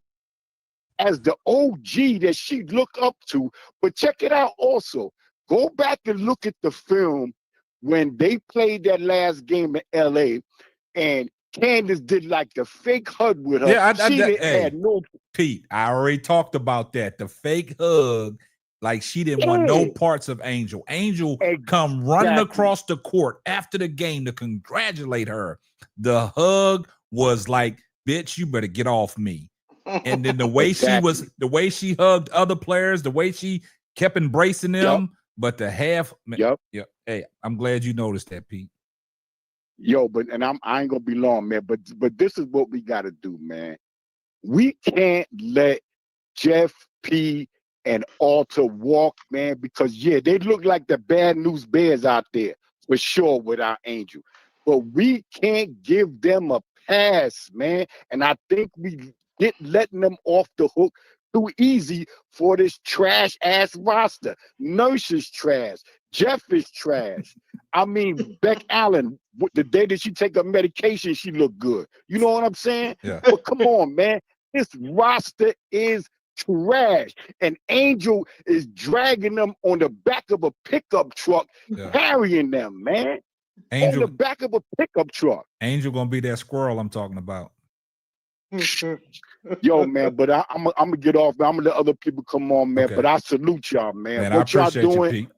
as the OG that she look up to, but check it out also. Go back and look at the film when they played that last game in LA and Candace did like the fake hug with her. Yeah, she didn't had no. Pete, I already talked about that. The fake hug, like she didn't want no parts of Angel. Angel come running across the court after the game to congratulate her. The hug was like, bitch, you better get off me. And then the way the way she hugged other players, the way she kept embracing them, but the half, yeah. Hey, I'm glad you noticed that, Pete. Yo, but I ain't gonna be long, man. But this is what we gotta do, man. We can't let Jeff P and Alter walk, man, because they look like the bad news bears out there for sure without Angel. But we can't give them a pass, man. And I think we letting them off the hook too easy for this trash ass roster. Nurse is trash. Jeff is trash. I mean, Beck Allen, the day that she take her medication, she looked good. You know what I'm saying? Yeah. But come on, man. This roster is trash. And Angel is dragging them on the back of a pickup truck, carrying them, man. Angel, on the back of a pickup truck. Angel gonna be that squirrel I'm talking about. Yo, man, but I'm gonna get off, man. I'm gonna let other people come on, man. Okay. But I salute y'all, man. Man, I What y'all appreciate you, doing? Pete.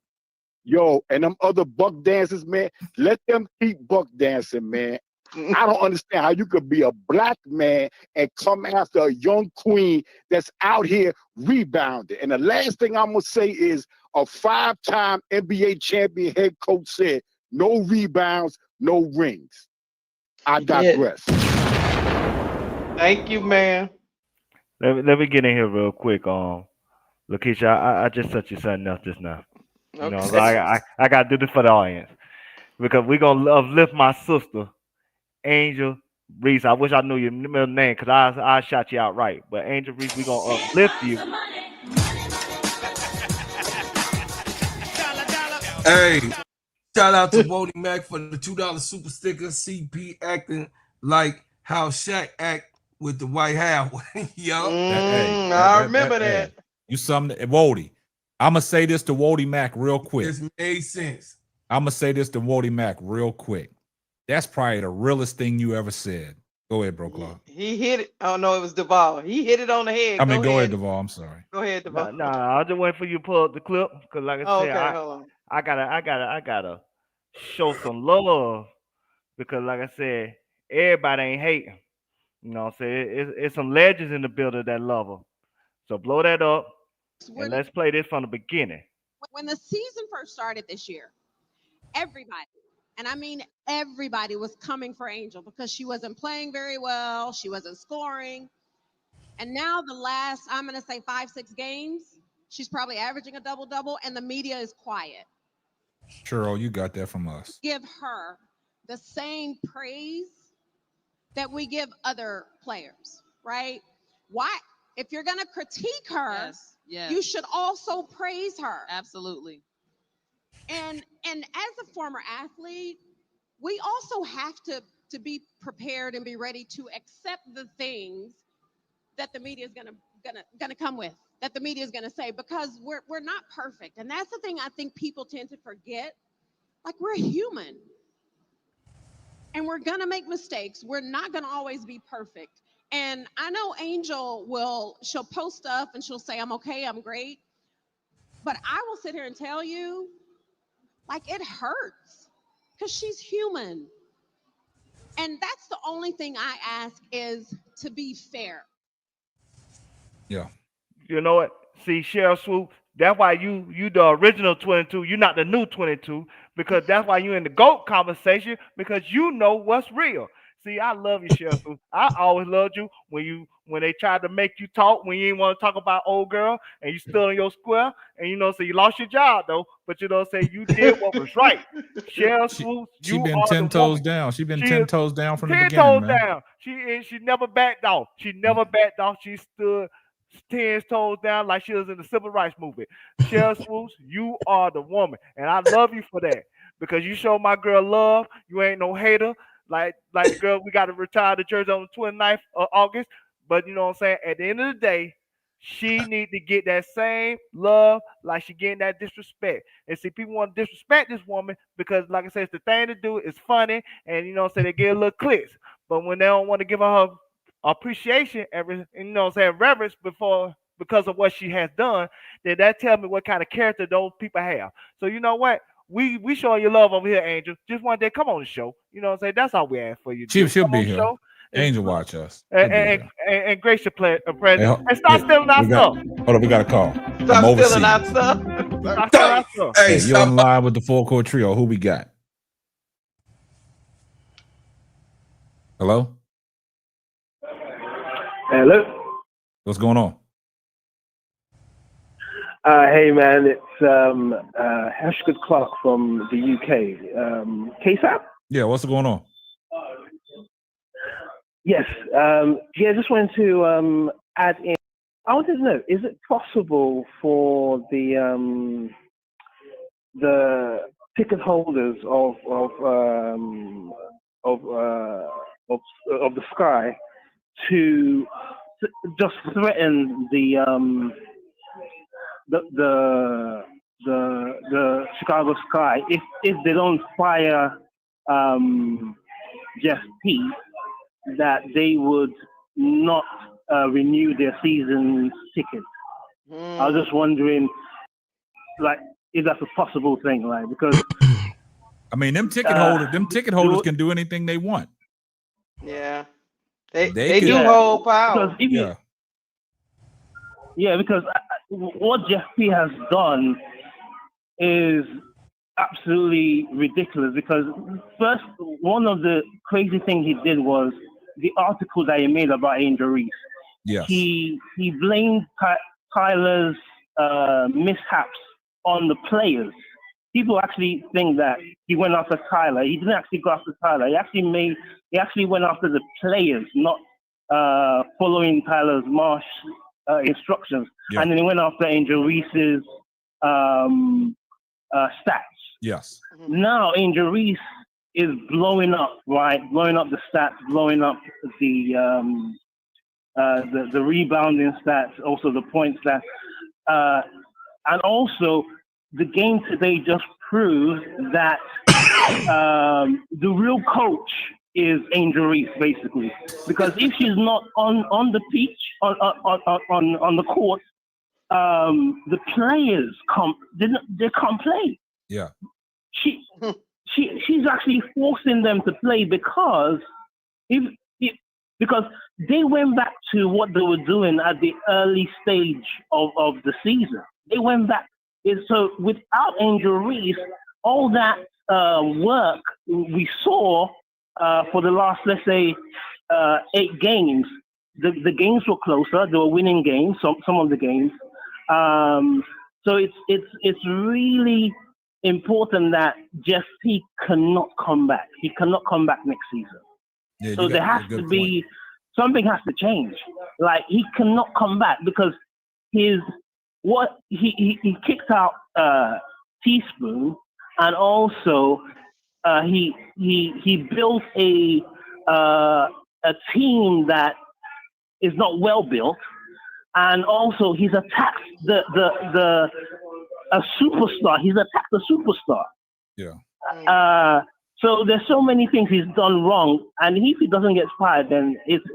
Yo, and them other buck dancers, man, let them keep buck dancing, man. I don't understand how you could be a black man and come after a young queen that's out here rebounding. And the last thing I'm gonna say is a 5-time NBA champion head coach said, no rebounds, no rings. I digress. Thank you, man. Let me get in here real quick. Lakeisha, I just sent you something else just now. You know, Okay. I gotta do this for the audience because we're gonna uplift my sister, Angel Reese. I wish I knew your middle name because I shot you out right. But Angel Reese, we're gonna uplift you. Hey, shout out to Wody Mac for the $2 super sticker. CP acting like how Shaq act with the white hair. Yo, I remember that. Hey, you something, Wody. I'm gonna say this to Wody Mac real quick. This made sense. I'm gonna say this to Wody Mac real quick. That's probably the realest thing you ever said. Go ahead, bro, Claude. He hit it. Oh no, it was Duvall. He hit it on the head. I mean, go ahead, Duvall. I'm sorry. Go ahead, Duvall. Nah, I'll just wait for you to pull up the clip because, like I said, Okay, hold on. I gotta show some love because, like I said, everybody ain't hating. You know what I'm saying? It's some legends in the building that love her. So blow that up and let's play this from the beginning. When the season first started this year, everybody, and I mean everybody, was coming for Angel because she wasn't playing very well. She wasn't scoring. And now the last, I'm going to say 5-6 games, she's probably averaging a double-double, and the media is quiet. Cheryl, you got that from us. Give her the same praise that we give other players, right? Why? If you're going to critique her, you should also praise her. Absolutely. And as a former athlete, we also have to be prepared and be ready to accept the things that the media is gonna come with, that the media is gonna say, because we're not perfect. And that's the thing I think people tend to forget. Like, we're human. And we're gonna make mistakes. We're not gonna always be perfect. And I know Angel she'll post stuff and she'll say, I'm okay, I'm great. But I will sit here and tell you, like, it hurts because she's human. And that's the only thing I ask, is to be fair. Yeah. You know what? See, Cheryl Swoop, that's why you the original 22. You're not the new 22, because that's why you in the GOAT conversation, because you know what's real. See, I love you, Cheryl Swoop. I always loved you when they tried to make you talk when you didn't want to talk about old girl and you stood on your square, and so you lost your job though, but say you did what was right. Cheryl Swoop, She you been are the 10 toes woman. down. She been She 10 is toes down from the 10 beginning, toes man. down. She never backed off. She never backed off. She stood 10 toes down like she was in the civil rights movement. Cheryl Swoops, you are the woman, and I love you for that, because you show my girl love. You ain't no hater like the girl we got to retire the jersey on the 29th of August. But you know what I'm saying? At the end of the day, she need to get that same love like she getting that disrespect. And see, people want to disrespect this woman because, like I said, it's the thing to do. It's funny, and they get a little clicks. But when they don't want to give her appreciation, reverence because of what she has done, then that tells me what kind of character those people have. So you know what? We showing you love over here, Angel. Just one day, come on the show. You know what I'm saying? That's all we ask for you to do. She'll Come be on the here. show Angel watch us. and, She'll be and, here. and grace your Hey, presence. And stop stealing our stuff. hold up, we got a call. Stop I'm stealing our overseas. stuff. Stop stealing our stuff. Hey, Hey, you're stop. on live with the Full Court Trio. Who we got? Hello? Hello. What's going on? Hey man, it's Ashford Clark from the UK. KSAP? Yeah, what's going on? Yes. Yeah, just wanted to add in. I wanted to know: is it possible for the ticket holders of the Sky to just threaten the Chicago Sky if they don't fire Jeff P, that they would not renew their season ticket? I was just wondering, like, if that's a possible thing, like, because I mean, them ticket holders can do anything they want. Yeah, they can, do hold power. Because if you, because what Jeff P has done is absolutely ridiculous. Because first, one of the crazy things he did was the article that he made about Angel Reese. Yes. He blamed Tyler's mishaps on the players. People actually think that he went after Tyler. He didn't actually go after Tyler. He actually went after the players, not following Tyler's Marsh instructions. Yeah. And then he went after Angel Reese's stats. Yes. Now Angel Reese is blowing up, right? Blowing up the stats, blowing up the rebounding stats, also the point stats, and also the game today just proved that the real coach is Angel Reese, basically, because if she's not on the pitch, on the court, the players they can't play. Yeah. She's actually forcing them to play because because they went back to what they were doing at the early stage of the season. They went back. So without Angel Reese, all that work we saw for the last, let's say, 8 games, the games were closer. They were winning games, some of the games. So it's really important that Jeff P cannot come back. He cannot come back next season. Yeah, So there has to be something has to change. Like he cannot come back because he kicked out Teaspoon, and also he built a team that is not well built, and also he's attacked a superstar. He's attacked a superstar. Yeah. So there's so many things he's done wrong, and if he doesn't get fired, then it's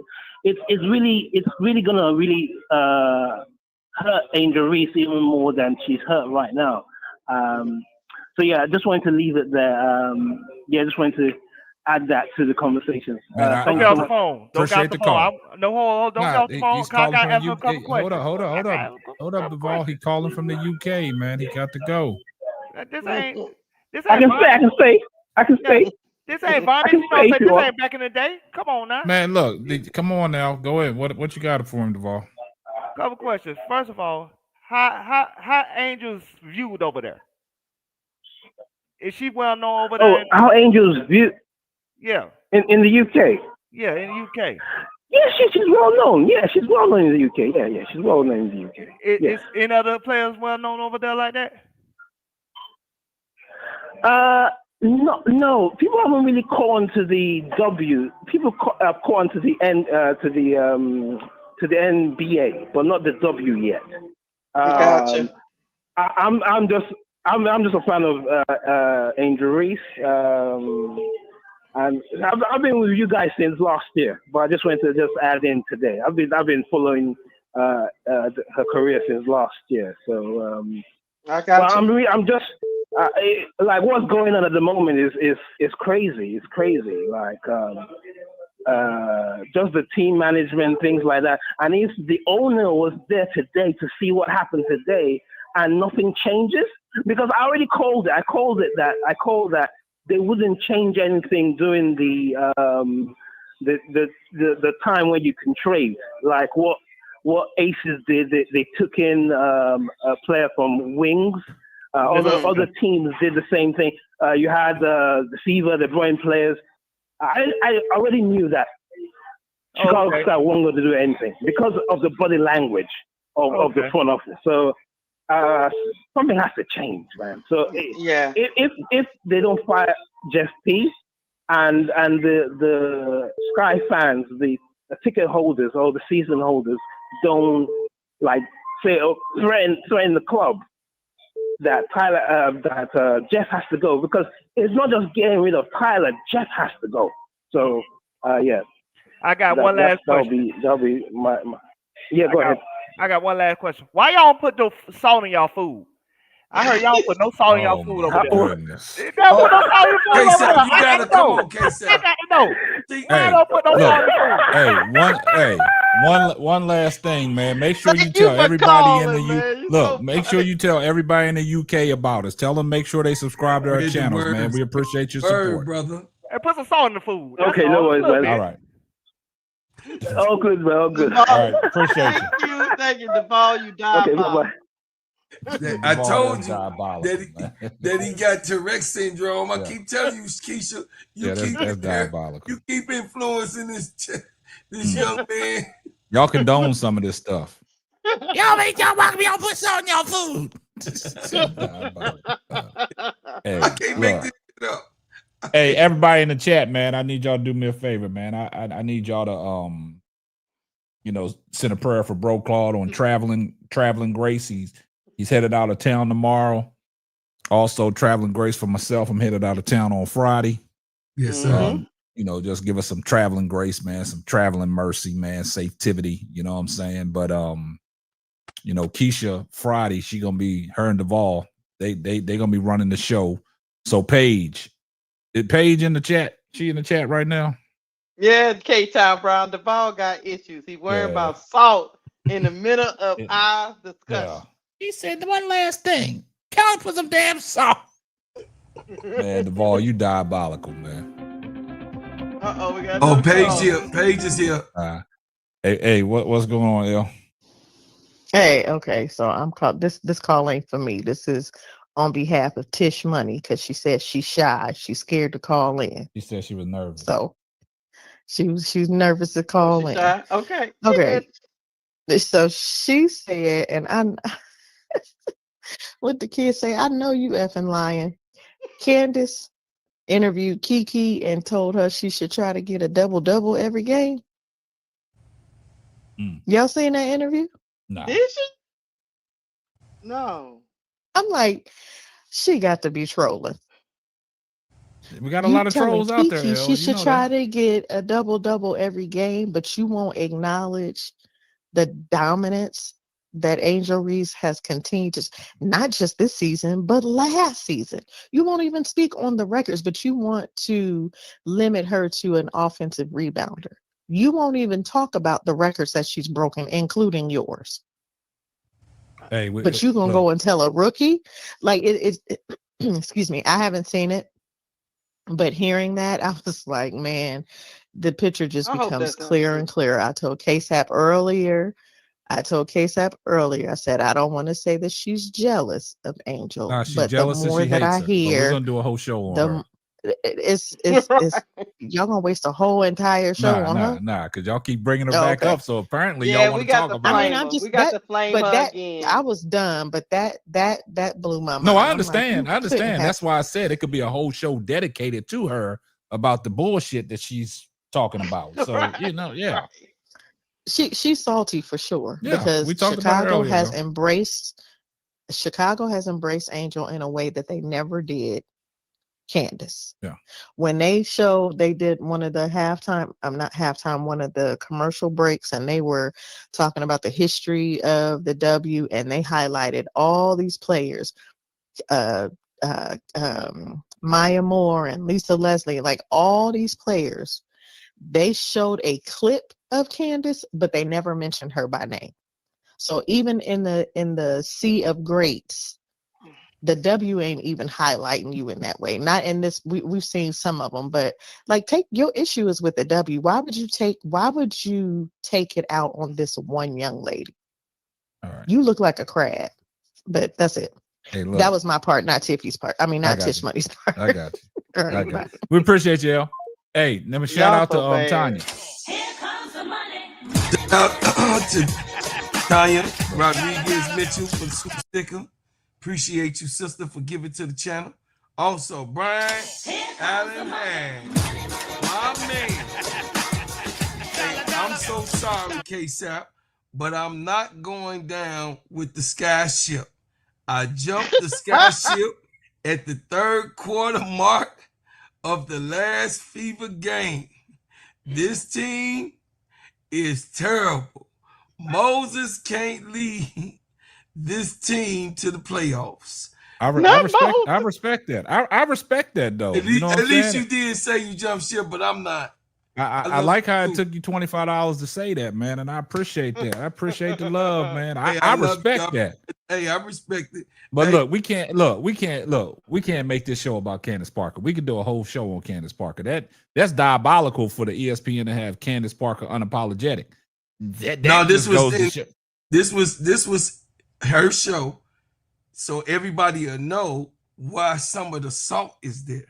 really gonna really hurt Angel Reese even more than she's hurt right now. So yeah, I just wanted to leave it there. Yeah, I just wanted to add that to the conversation. Don't get off the phone. Don't get off the phone. Don't get off the phone. He's I calling got to from ask the him a couple UK. questions. Hold up, Duvall. He calling from the UK, man. He got to go. This ain't. I can say. This ain't Barbie. You know, this ain't back in the day. Come on now. Man, look, come on now. Go ahead. What you got for him, Duvall? Couple questions. First of all, how Angel's viewed over there? Is she well known over there? Oh, how Angel's viewed? Yeah. In the UK. Yeah, in the UK. Yeah, she's well known. Yeah, she's well known in the UK. Yeah, she's well known in the UK. Is any other players well known over there like that? No. People haven't really caught on to the W. People have caught on to the to the NBA, but not the W yet. Gotcha. I'm just a fan of Angel Reese. And I've been with you guys since last year, but I just wanted to just add in today. I've been following her career since last year. So I got you. I'm just like what's going on at the moment is crazy. It's crazy. Like just the team management, things like that. And if the owner was there today to see what happened today and nothing changes, because I already called it. I called that they wouldn't change anything during the time when you can trade. Like what Aces did, they took in a player from Wings. Other teams did the same thing. You had the Fever, the Brian players. I already knew that Chicago Sky wasn't going to do anything because of the body language of the front office. So something has to change, man. So if they don't fire Jeff P and the Sky fans, the ticket holders or the season holders don't like say threaten the club that Jeff has to go, because it's not just getting rid of Tyler. Jeff has to go. So yeah. I got one last question. That'll be my go ahead. I got one last question. Why y'all put no salt in y'all food? I heard y'all put no salt in y'all food over there. Goodness. Y'all put no salt in your food over there. You gotta come on, K-Sap. I got to know. Why don't put no salt in your food? One last thing, man. Make sure you tell everybody in the make sure you tell everybody in the UK about us. Tell them make sure they subscribe to our channels, man. We appreciate your support, brother. Hey, put some salt in the food. Okay, no worries, man. All right. All good, man. All good. All right, appreciate you. Thank you, Duvall. You died. Okay, bye-bye. I told you that he got Tourette syndrome. I keep telling you, Keisha, that's diabolical. You keep influencing this young man. Y'all condone some of this stuff. Y'all ain't y'all welcome. Y'all put salt in y'all food. Hey, I can't make this shit up. Hey, everybody in the chat, man, I need y'all to do me a favor, man. I need y'all to send a prayer for Bro Claude on traveling grace. He's headed out of town tomorrow. Also, traveling grace for myself. I'm headed out of town on Friday. Yes, sir. Just give us some traveling grace, man, some traveling mercy, man, safety, you know what I'm saying? But Keisha Friday, she gonna be her and Duvall. They gonna be running the show. So Paige. Is Paige in the chat? She in the chat right now? Yeah, K-Town Brown. Duvall got issues. He worried about salt in the middle of our discussion. Yeah. He said one last thing. Count for some damn salt. Man, Duvall, you diabolical, man. We got Paige here. Paige is here. Hey, what's going on, El? Hey, okay, so I'm called this call ain't for me. This is on behalf of Tish Money, because she said she's shy. She's scared to call in. She said she was nervous. So She's nervous to call She in. shy. Okay. Okay. So she said, and what the kids say, I know you effing lying. Candace interviewed Kiki and told her she should try to get a double-double every game. Y'all seen that interview? No. Did she? No. I'm like, she got to be trolling. We got a lot of trolls out there. Kiki, Elle, she you should know try that. to get a double-double every game, but you won't acknowledge the dominance that Angel Reese has continued to, not just this season, but last season. You won't even speak on the records, but you want to limit her to an offensive rebounder. You won't even talk about the records that she's broken, including yours. Hey, But you gonna go and tell a rookie? Like it excuse me, I haven't seen it, but hearing that, I was like, man, the picture just I hope becomes that's not clearer true. and clearer. I told KSAP earlier, I said, I don't want to say that she's jealous of Angel, Nah, she's but the jealous and more she that I hates her. But we're hear, gonna do a whole show on the her. it's y'all gonna waste a whole entire show on her. Nah, because y'all keep bringing her Oh, back okay. up. So apparently Yeah, y'all want we to got talk to about I her. mean, flame I'm her. just We got to flame but her that again. I was done, but that blew my mind. No, I I'm understand. like, I you couldn't understand. have- That's why I said it could be a whole show dedicated to her about the bullshit that she's talking about. So, Right. yeah. she's salty for sure Yeah, because we talked about it earlier, has though. embraced Angel in a way that they never did Candace. Yeah. When they did one of the one of the commercial breaks, and they were talking about the history of the W, and they highlighted all these players, Maya Moore and Lisa Leslie, like all these players. They showed a clip of Candace, but they never mentioned her by name. So even in the sea of greats, the W ain't even highlighting you in that way. Not in this. We've seen some of them, but like, take your issue is with the W. Why would you take it out on this one young lady? All right. You look like a crab, but that's it. Hey, look. That was my part, not Tiffy's part. I mean, not got Tish you. Money's part. I got you. All right, I got bye. you. We appreciate you, Elle. Hey, let me shout Y'all out so to bad. Tanya. Here comes the money. To Tanya Rodriguez Mitchell for the super sticker. Appreciate you, sister, for giving to the channel. Also, Brian Allen Hand, my man. Hey, I'm so sorry, KSAP, but I'm not going down with the Sky Ship. I jumped the Sky Ship at the third quarter mark of the last FIBA game. This team is terrible. Moses can't lead this team to the playoffs. I respect that. I respect that, though. At You know what I'm least saying? you did say you jumped ship, but I'm not. I like how it took you $25 to say that, man, and I appreciate that. I appreciate the love, man. Hey, I love respect y'all. that. Hey, I respect it. But hey, look, we can't make this show about Candace Parker. We could do a whole show on Candace Parker. That's diabolical for the ESPN to have Candace Parker unapologetic. This was her show, so everybody will know why some of the salt is there.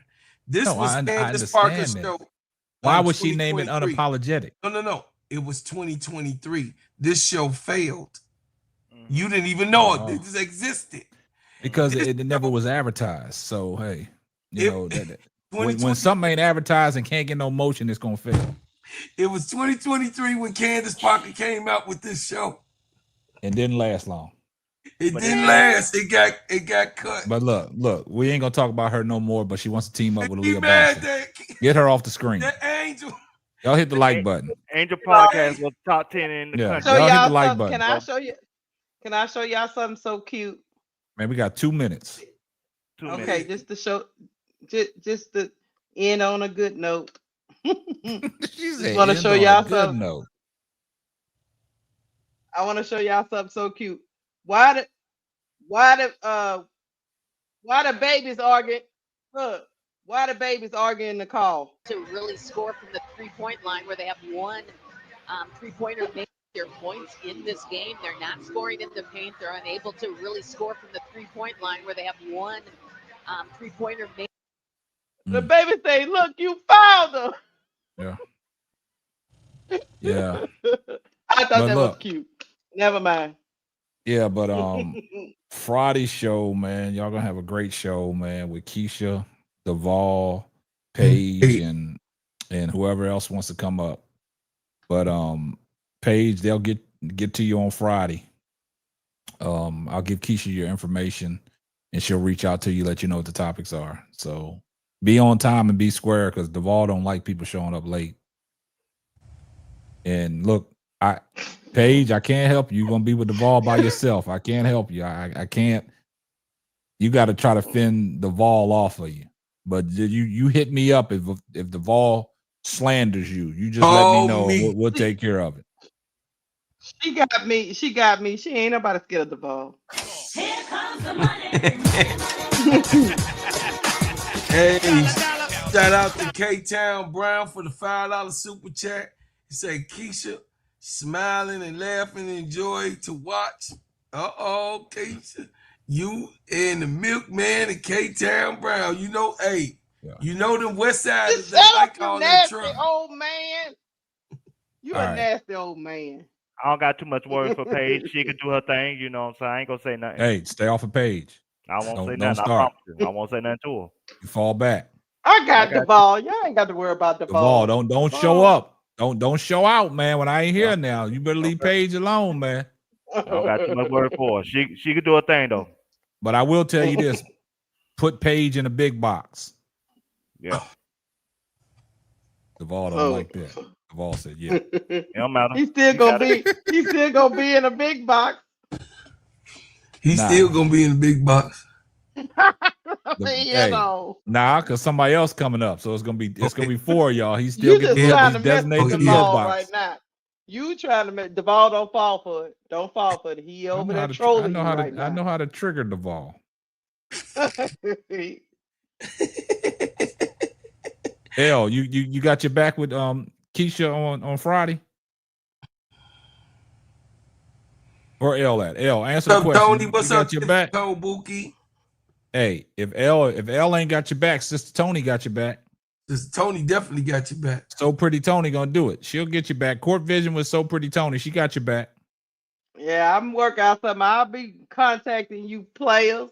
This was Candace Parker's show. Why would she name it unapologetic? No. It was 2023. This show failed. You didn't even know it. This existed. Because it never was advertised. So, hey, when something ain't advertised and can't get no motion, it's going to fail. It was 2023 when Candace Parker came out with this show. It didn't last long. It didn't last. It got cut. But look, we ain't gonna talk about her no more. But she wants to team up with Leah Boston. Get her off the screen. That Angel. Y'all hit the like button. Angel podcast was top 10 in the country. Y'all hit y'all the like something. button. Can I show y'all something so cute? Man, we got 2 minutes. Okay, just to show, just to end on a good note. Just want to show y'all something. I want to show y'all something so cute. Why the babies arguing? Look, why the babies arguing in the call? To really score from the 3-point line, where they have one 3-pointer made their points in this game. They're not scoring in the paint. They're unable to really score from the 3-point line, where they have one 3-pointer made. The baby say, "Look, you fouled them." Yeah. Yeah. I thought But that was look, cute. Never mind. yeah, but Friday show, man, y'all gonna have a great show, man, with Keisha, Duvall, Paige, and whoever else wants to come up. But Paige, they'll get to you on Friday. I'll give Keisha your information, and she'll reach out to you, let you know what the topics are. So be on time and be square, because Duvall don't like people showing up late. And look, Paige, I can't help you. You're gonna be with Duvall by yourself. I can't help you. I can't. You got to try to fend Duvall off of you. But you hit me up if Duvall slanders you. You just let me know. We'll take care of it. She got me. She got me. She ain't nobody scared of the ball. Here comes the money. Hey, shout out to K-Town Brown for the $5 super chat. He said, Keisha, smiling and laughing and enjoy to watch. Uh-oh, Keisha. You and the milkman and K-Town Brown. You know, hey, you know them West Siders, they like all that nasty trouble. old man. You All a right. nasty old man. I don't got too much words for Paige. She can do her thing, you know what I'm saying? I ain't gonna say nothing. Hey, stay off of Paige. I won't say Don't nothing. I start. promise you. I won't say nothing to her. You fall back. I got the ball. Y'all ain't got to worry about the ball. Duvall, don't show up. Don't show out, man. When I ain't here now, you better leave Paige alone, man. I don't got too much word for her. She could do her thing though. But I will tell you this: put Paige in a big box. Yeah. Duvall don't like that. Duvall said, "Yeah." It don't matter. He's still gonna be. He's still gonna be in a big box. He's still gonna be in the big box. Nah, because somebody else coming up, so it's gonna be 4 of y'all. He's still getting his designated ball box. right now. You trying to make the ball don't fall for it. Don't fall for it. He over there trolling you right now. I know how to trigger Duvall. L, you got your back with Keisha on Friday? Or L at L? Answer the question. Tony, what's you got up, your back? Buki? Hey, if L ain't got your back, Sister Tony got your back. Sister Tony definitely got your back. So Pretty Tony gonna do it. She'll get your back. Court Vision with So Pretty Tony. She got your back. Yeah, I'm working out something. I'll be contacting you players,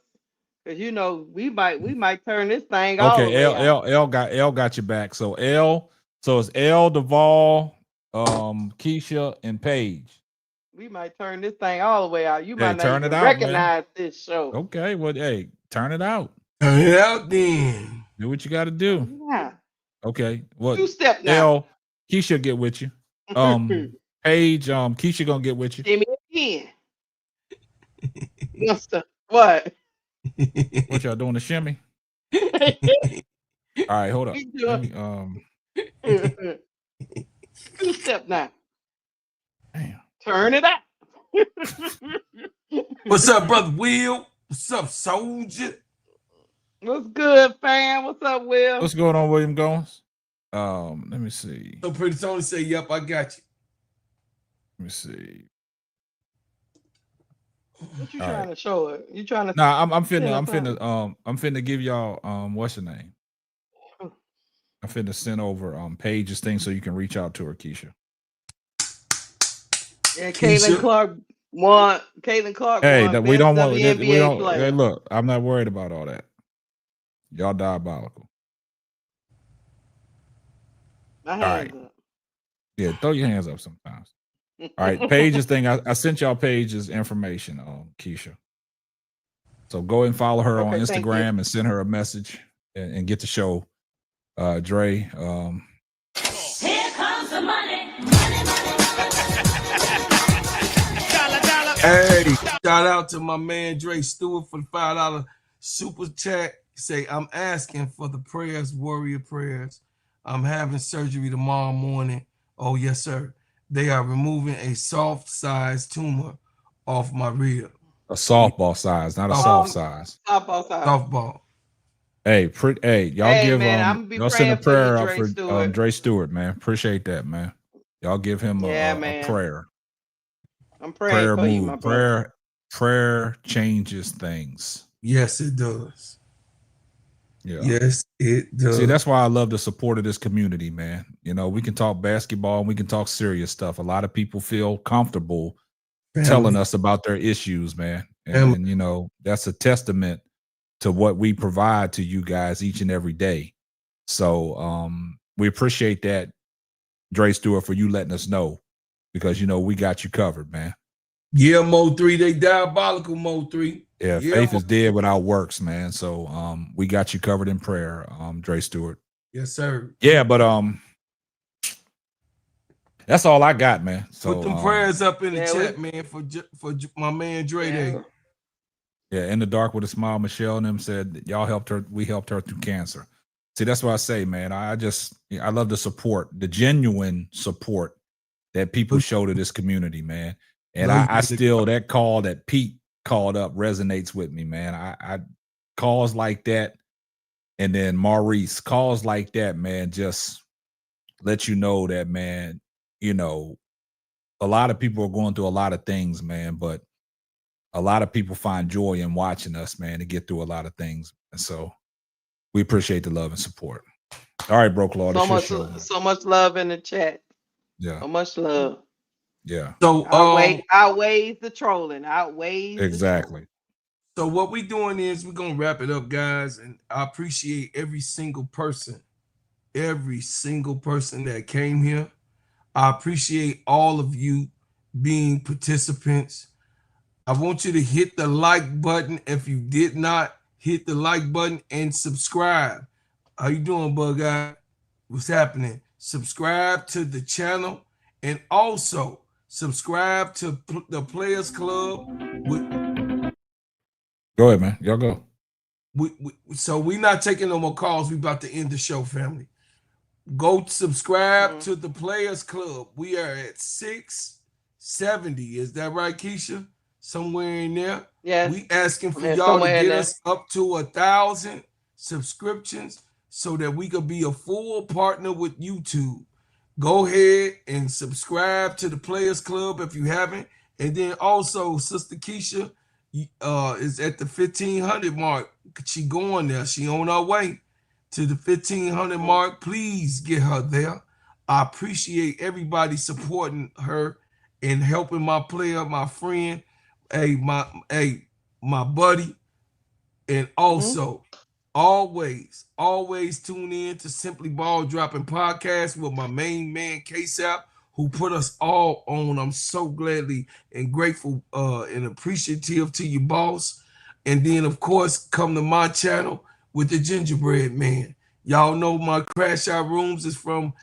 because you know we might turn this thing all the Okay, way out. L got your back. So it's L, Duvall, Keisha, and Paige. We might turn this thing all the way out. You Hey, might not turn even it out, recognize this show. Okay, well, hey, turn it out. Turn it out then. Do what you got to do. Yeah. Okay, well, 2-step now. L, Keisha get with you. Paige, Keisha gonna get with you. Give me again. What? What y'all doing, the shimmy? All right, hold up. Let me, 2-step now. Damn. Turn it out. What's up, brother Will? What's up, soldier? What's good, fam? What's up, Will? What's going on, William Goins? Let me see. So Pretty Tony say, "Yep, I got you." Let me see. What you All trying right. to show it? You trying to? Nah, I'm finna give y'all what's her name? I'm finna send over Paige's thing so you can reach out to her, Keisha. Yeah, Caitlin Clark won. Caitlin Clark Hey, won. we don't want. WNBA player. Hey, look, I'm not worried about all that. Y'all diabolical. My hands up. Yeah, throw your hands up sometimes. All right, Paige's thing. I sent y'all Paige's information, Keisha. So go and follow her on Instagram and send her a message and get the show. Dre. Here comes the money. Hey, shout out to my man Dre Stewart for the $5 super chat. Say, I'm asking for the prayers, warrior prayers. I'm having surgery tomorrow morning. Oh, yes, sir. They are removing a soft size tumor off my rib. A softball size, not a soft size. Softball size. Softball. Hey, y'all give man, y'all send a praying for prayer you, up Dre for Stewart. Dre Stewart, man. Appreciate that, man. Y'all give him a prayer. I'm praying for you, my brother. Prayer changes things. Yes, it does. Yeah. Yes, it does. See, that's why I love the support of this community, man. You know, we can talk basketball and we can talk serious stuff. A lot of people feel comfortable telling us about their issues, man. And you know, that's a testament to what we provide to you guys each and every day. So we appreciate that, Dre Stewart, for you letting us know, because you know we got you covered, man. Yeah, Mo 3, they diabolical, Mo 3. Yeah, faith is dead without works, man. So we got you covered in prayer, Dre Stewart. Yes, sir. Yeah, but that's all I got, man. So put them prayers up in the chat, man, for my man Dre Day. Yeah, in the dark with a smile, Michelle and them said y'all helped her. We helped her through cancer. See, that's what I say, man. I love the support, the genuine support that people show to this community, man. And I still, that call that Pete called up resonates with me, man. I calls like that, and then Maurice calls like that, man, just let you know that, man, you know, a lot of people are going through a lot of things, man, but a lot of people find joy in watching us, man, to get through a lot of things. And so we appreciate the love and support. All right, Bro Claude. So much love in the chat. Yeah. So much love. Yeah. So outweighs the trolling. Outweighs exactly. So what we doing is we're gonna wrap it up, guys, and I appreciate every single person that came here. I appreciate all of you being participants. I want you to hit the like button if you did not hit the like button, and subscribe. How you doing, Bug Guy? What's happening? Subscribe to the channel, and also subscribe to the Players Club. Go ahead, man. Y'all go. So we're not taking no more calls. We about to end the show, family. Go subscribe to the Players Club. We are at 670. Is that right, Keisha? Somewhere in there. Yes. We asking for y'all to get us up to 1,000 subscriptions so that we could be a full partner with YouTube. Go ahead and subscribe to the Players Club if you haven't. And then also, Sister Keisha is at the 1,500 mark. She going there. She on her way to the 1,500 mark. Please get her there. I appreciate everybody supporting her and helping my player, my friend, my buddy. And also, always tune in to Simply Ball Dropping Podcast with my main man, KSAP, who put us all on. I'm so gladly and grateful and appreciative to you, boss. And then, of course, come to my channel with the Gingerbread Man. Y'all know my Crash Out Rooms is from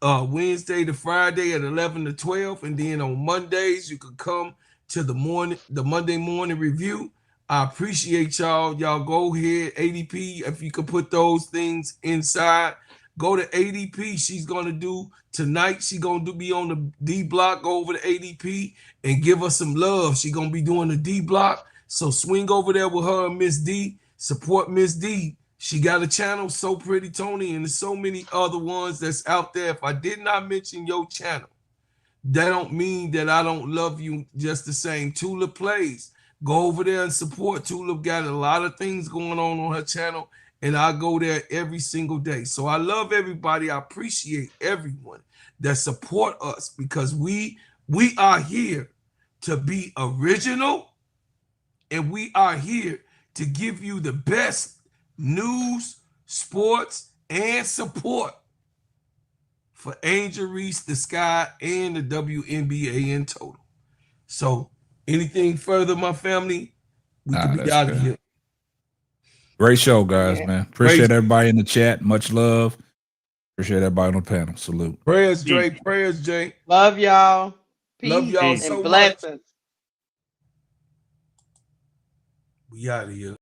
Wednesday to Friday at 11 to 12. And then on Mondays, you can come to the Monday morning review. I appreciate y'all. Y'all go ahead, ADP, if you could put those things inside. Go to ADP. She's going to do tonight. She's going to be on the D block. Go over to ADP and give us some love. She's going to be doing the D block. So swing over there with her and Miss D. Support Miss D. She got a channel, So Pretty Tony, and there's so many other ones that's out there. If I did not mention your channel, that don't mean that I don't love you just the same. Tulip Plays. Go over there and support. Tulip got a lot of things going on her channel, and I go there every single day. So I love everybody. I appreciate everyone that support us, because we are here to be original, and we are here to give you the best news, sports, and support for Angel Reese, the Sky, and the WNBA in total. So anything further, my family, we can be out of here. Great show, guys, man. Appreciate everybody in the chat. Much love. Appreciate everybody on the panel. Salute. Prayers, Dre. Prayers, Jay. Love y'all. Peace. Love y'all and so blessings. much. We out of here.